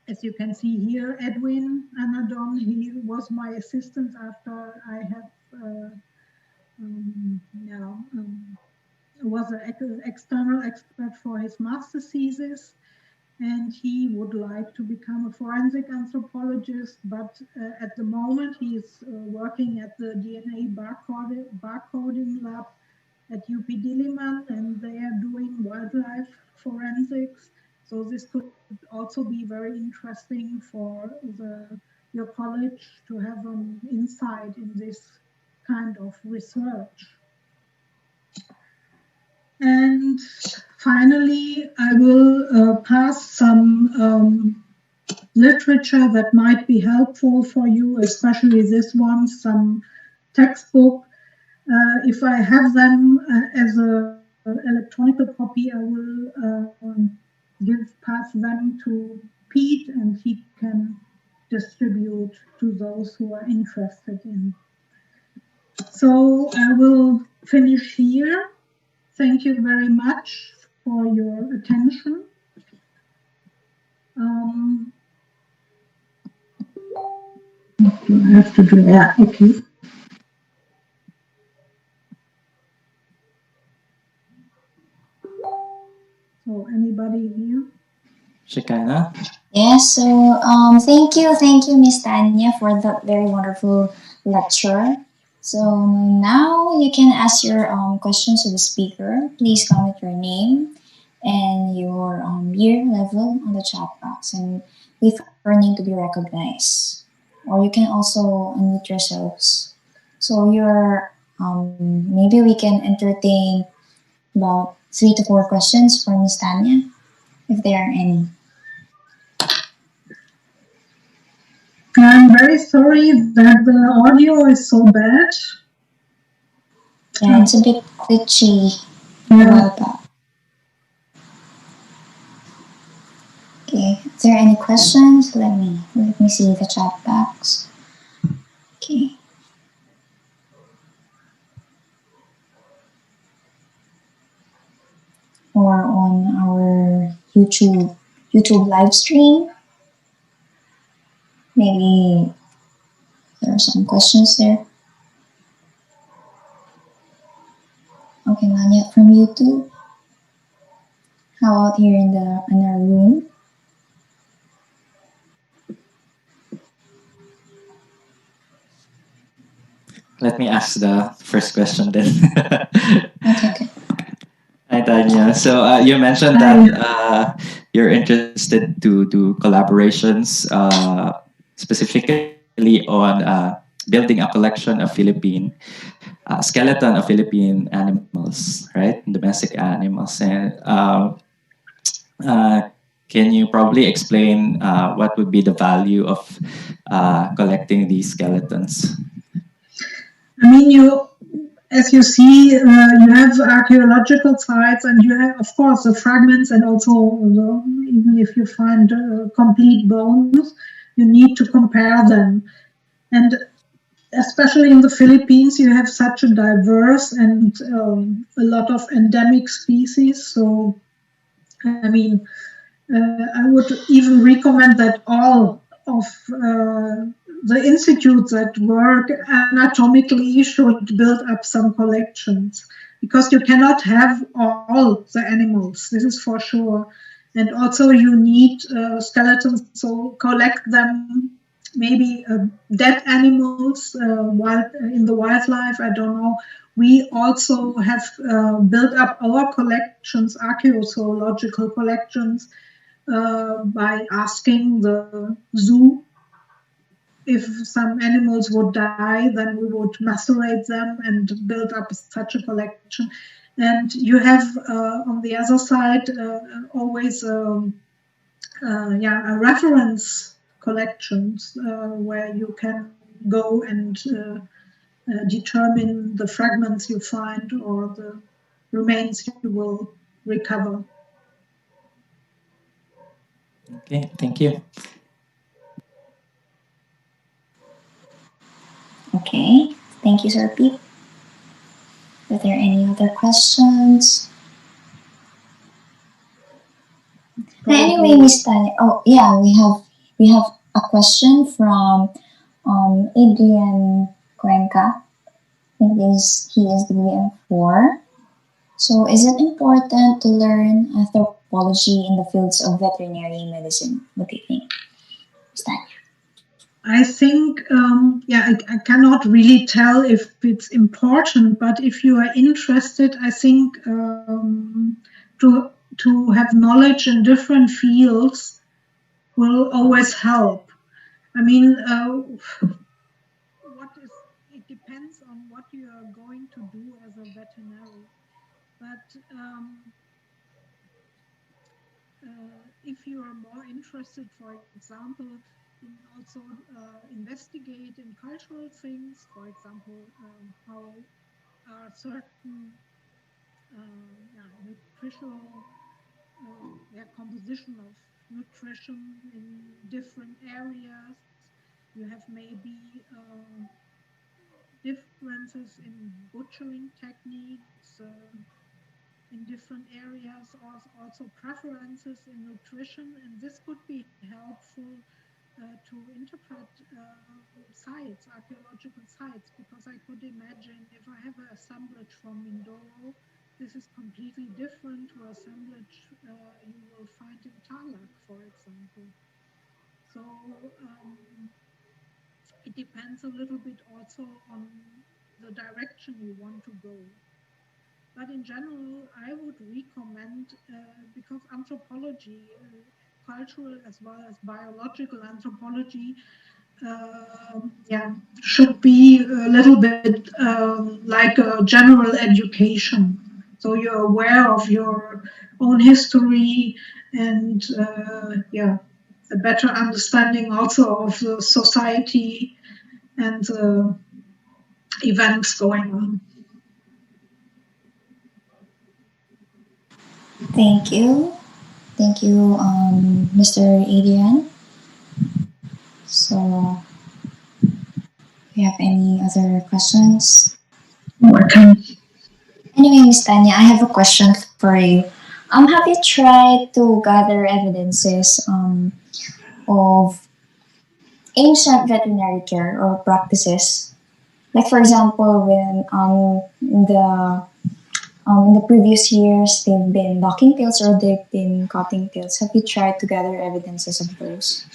as you can see here, Edwin Anadon, he was my assistant after I have was an external expert for his master thesis. and he would like to become a forensic anthropologist, but at the moment he is working at the DNA barcoding lab at UP Diliman, and they are doing wildlife forensics. So this could also be very interesting for your college to have an insight in this kind of research. And finally, I will pass some literature that might be helpful for you, especially this one, some textbook. If I have them as an electronic copy, I will pass them to Pete, and he can distribute to those who are interested in. So I will finish here. Thank you very much for your attention. What do I have to do? Yeah, okay. So anybody here? Shekinah? Yes, so thank you, Miss Tanya, for that very wonderful lecture. So now you can ask your questions to the speaker. Please comment your name and your year level on the chat box, and wait for your name to be recognized. Or you can also unmute yourselves. So you're maybe we can entertain about 3 to 4 questions for Miss Tanya, if there are any. I'm very sorry that the audio is so bad. Yeah, it's a bit glitchy. Yeah. Okay, is there any questions? Let me see the chat box. Okay. Or on our YouTube live stream. Maybe there are some questions there. Okay, not yet from YouTube. How about here in our room? Let me ask the first question then. Okay. Hi, Tanya. So you mentioned that you're interested to do collaborations specifically on building a collection of Philippine skeleton of Philippine animals, right? Domestic animals. And can you probably explain what would be the value of collecting these skeletons? I mean, as you see, you have archaeological sites, and you have, of course, the fragments, and also even if you find complete bones, you need to compare them. And especially in the Philippines, you have such a diverse and a lot of endemic species. So, I mean, I would even recommend that all of the institutes that work anatomically should build up some collections, because you cannot have all the animals, this is for sure. And also you need skeletons, so collect them, maybe dead animals in the wildlife, I don't know. We also have built up our collections, archaeological collections, by asking the zoo if some animals would die, then we would macerate them and build up such a collection. And you have on the other side always a reference collections where you can go and determine the fragments you find or the remains you will recover. Okay, thank you. Okay, thank you, Sir Pete. Are there any other questions? Anyway, Miss Tanya. Oh yeah, we have a question from Adrian Cuenca. I think he is the BM4. So, is it important to learn anthropology in the fields of veterinary medicine? What do you think? Stanya? I think, I cannot really tell if it's important, but if you are interested, I think to have knowledge in different fields will always help. I mean, it depends on what you are going to do as a veterinary. But if you are more interested, for example, in also investigate in cultural things, for example, how are certain nutritional composition of nutrition in different areas. You have maybe differences in butchering techniques in different areas, also preferences in nutrition, and this could be helpful to interpret sites, archaeological sites, because I could imagine if I have an assemblage from Mindoro, this is completely different to assemblage you will find in Tarlac, for example. So it depends a little bit also on the direction you want to go. But in general, I would recommend, because anthropology, cultural as well as biological anthropology, should be a little bit like a general education. So you're aware of your own history and a better understanding also of the society and the events going on. Thank you. Thank you, Mr. Adrian. So, do you have any other questions? Welcome. Anyway, Miss Tanya, I have a question for you. Have you tried to gather evidences of ancient veterinary care or practices? Like, for example, when in the previous years they've been docking tails or they've been cutting tails. Have you tried to gather evidences of those?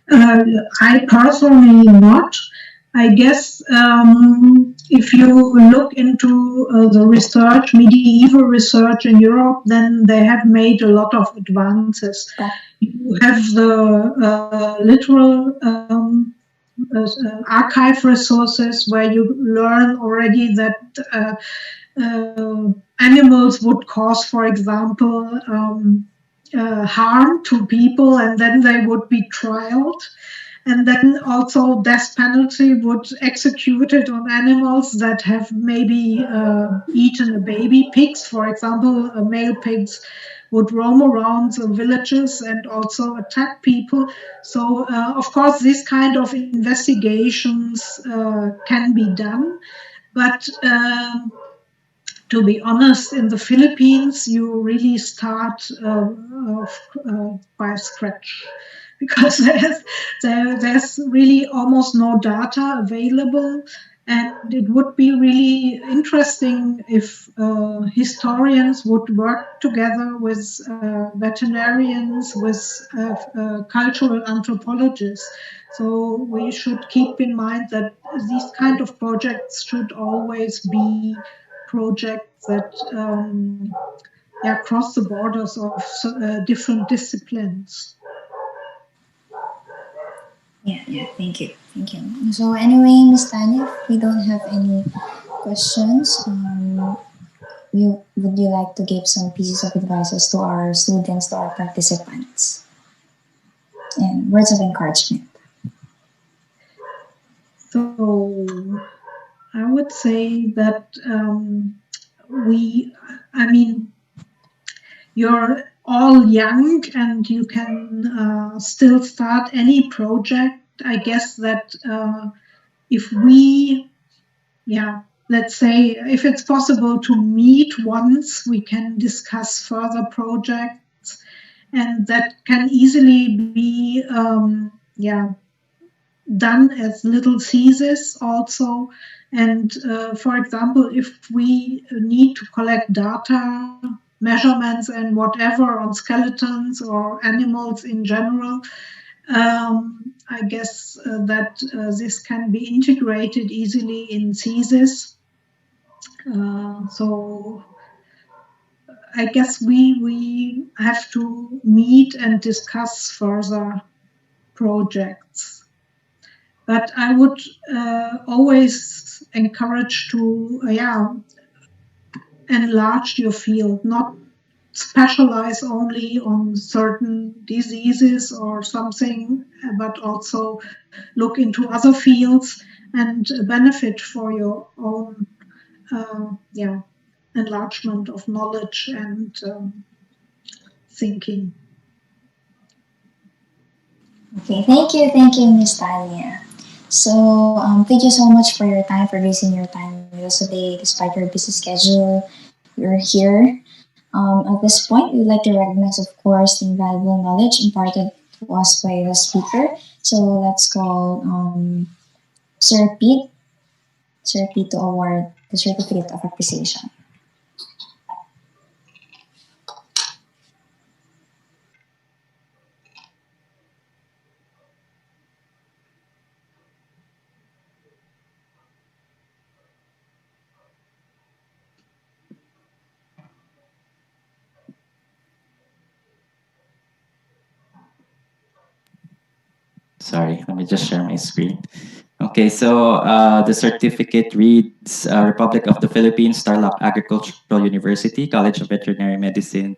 I personally not. I guess if you look into the research, medieval research in Europe, then they have made a lot of advances. You have the literal archive resources where you learn already that animals would cause, for example, harm to people, and then they would be trialed. And then also death penalty would execute it on animals that have maybe eaten a baby. Pigs, for example, male pigs would roam around the villages and also attack people. So, of course, this kind of investigations can be done. But to be honest, in the Philippines, you really start by scratch, because there's really almost no data available, and it would be really interesting if historians would work together with veterinarians, with cultural anthropologists. So we should keep in mind that these kind of projects should always be projects that cross the borders of different disciplines. Yeah, thank you. So anyway, Ms. Tanya, if we don't have any questions, would you like to give some pieces of advice to our students, to our participants, and words of encouragement? So I would say that you're all young and you can still start any project. I guess that if we, let's say, if it's possible to meet once, we can discuss further projects, and that can easily be, done as little thesis also. And for example, if we need to collect data measurements and whatever on skeletons or animals in general. I guess that this can be integrated easily in thesis. So I guess we have to meet and discuss further projects. But I would always encourage to, enlarge your field, not specialize only on certain diseases or something, but also look into other fields and benefit for your own, enlargement of knowledge and thinking. Okay, thank you, Miss Tanya. So, thank you so much for your time, for wasting your time with us today, despite your busy schedule. You're here. At this point, we'd like to recognize, of course, the invaluable knowledge imparted to us by the speaker. So let's call Sir Pete, to award the certificate of appreciation. Sorry, let me just share my screen. Okay, so the certificate reads Republic of the Philippines, Tarlac Agricultural University, College of Veterinary Medicine.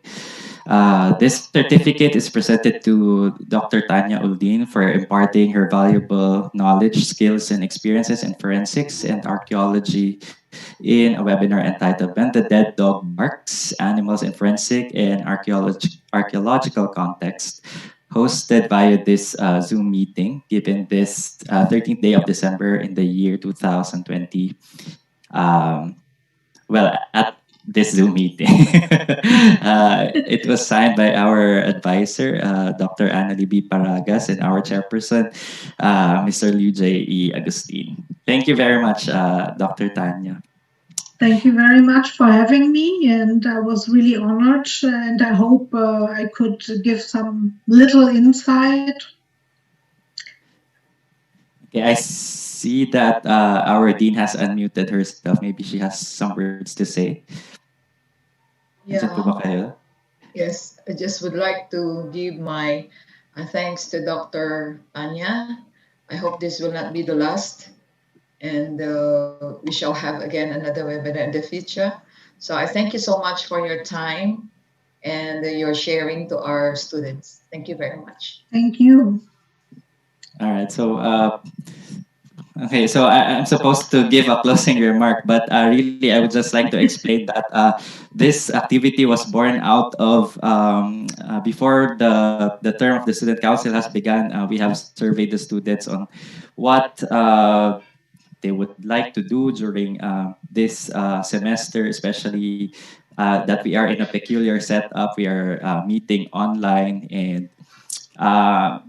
This certificate is presented to Dr. Tanya Uldin for imparting her valuable knowledge, skills, and experiences in forensics and archaeology in a webinar entitled When the Dead Dog Barks, Animals in Forensic and Archaeological Context, hosted via this Zoom meeting, given this 13th day of December in the year 2020. Um, at this Zoom meeting. It was signed by our advisor, Dr. Annalie B. Paragas, and our chairperson, Mr. Liu J. E. Agustin. Thank you very much, Dr. Tanya. Thank you very much for having me, and I was really honored, and I hope I could give some little insight. Okay, I see that our dean has unmuted herself. Maybe she has some words to say. Yeah. Yes, I just would like to give my thanks to Dr. Tanya. I hope this will not be the last, and we shall have again another webinar in the future. So I thank you so much for your time and your sharing to our students. Thank you very much. Thank you. All right, so okay, so I'm supposed to give a closing remark, but really I would just like to explain that this activity was born out of before the term of the student council has begun. We have surveyed the students on what they would like to do during this semester, especially that we are in a peculiar setup. We are meeting online, and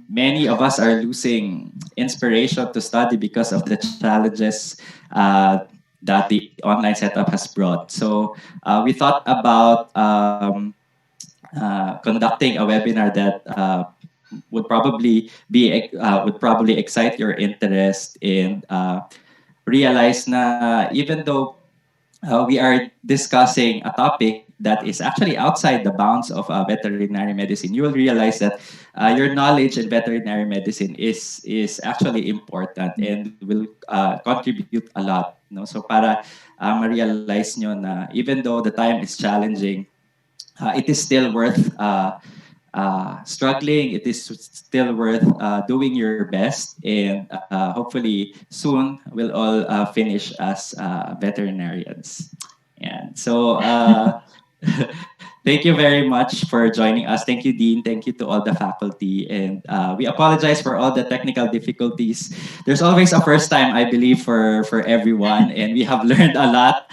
many of us are losing inspiration to study because of the challenges that the online setup has brought. So we thought about conducting a webinar that would probably excite your interest and realize na even though we are discussing a topic that is actually outside the bounds of veterinary medicine, you will realize that your knowledge in veterinary medicine is actually important and will contribute a lot. No? So para ma-realize nyo na even though the time is challenging, it is still worth struggling. It is still worth doing your best, and hopefully soon we'll all finish as veterinarians. And so thank you very much for joining us. Thank you, Dean. Thank you to all the faculty. And we apologize for all the technical difficulties. There's always a first time, I believe, for everyone. And we have learned a lot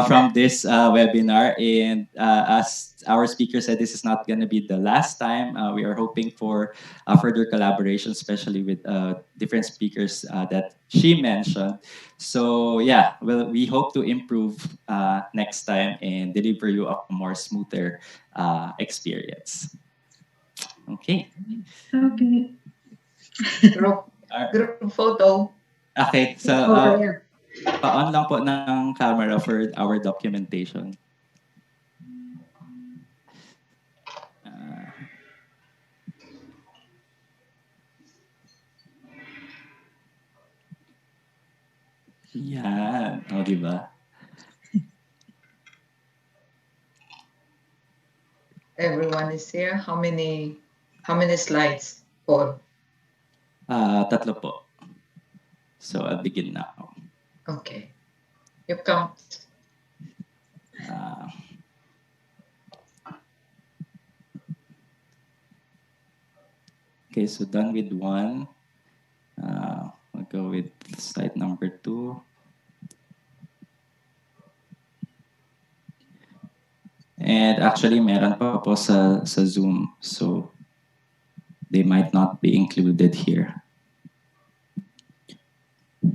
from this webinar. And our speaker said, this is not going to be the last time. We are hoping for further collaboration, especially with different speakers that she mentioned. So yeah, well, we hope to improve next time and deliver you a more smoother experience. Okay. Okay. Group photo. Okay, so Okay. pa-on lang po ng camera for our documentation. Yan. O, di ba? Everyone is here. How many slides, Paul? Tatlo po. So, I'll begin now. Okay. You count. Okay, so done with one. I'll go with slide number 2. And actually, meron pa po sa Zoom. So, they might not be included here.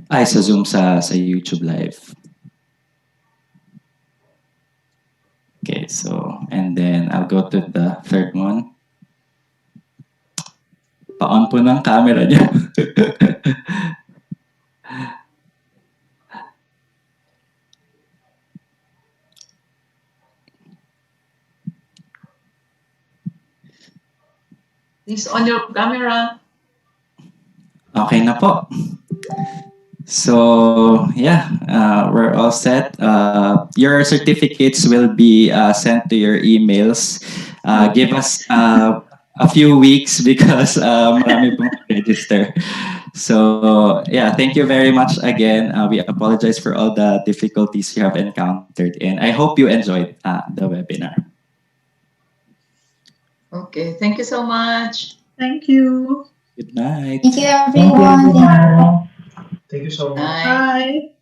Ay, sa Zoom, sa YouTube Live. Okay, so, and then I'll go to the third one. Pa-on po ng camera niya. Please on your camera. Okay na po. So, yeah, we're all set. Your certificates will be sent to your emails. Give us a few weeks because marami pong register. So, yeah, thank you very much again. We apologize for all the difficulties you have encountered, and I hope you enjoyed the webinar. Okay, thank you so much. Thank you. Good night. Thank you, everyone. Thank you so much. Bye.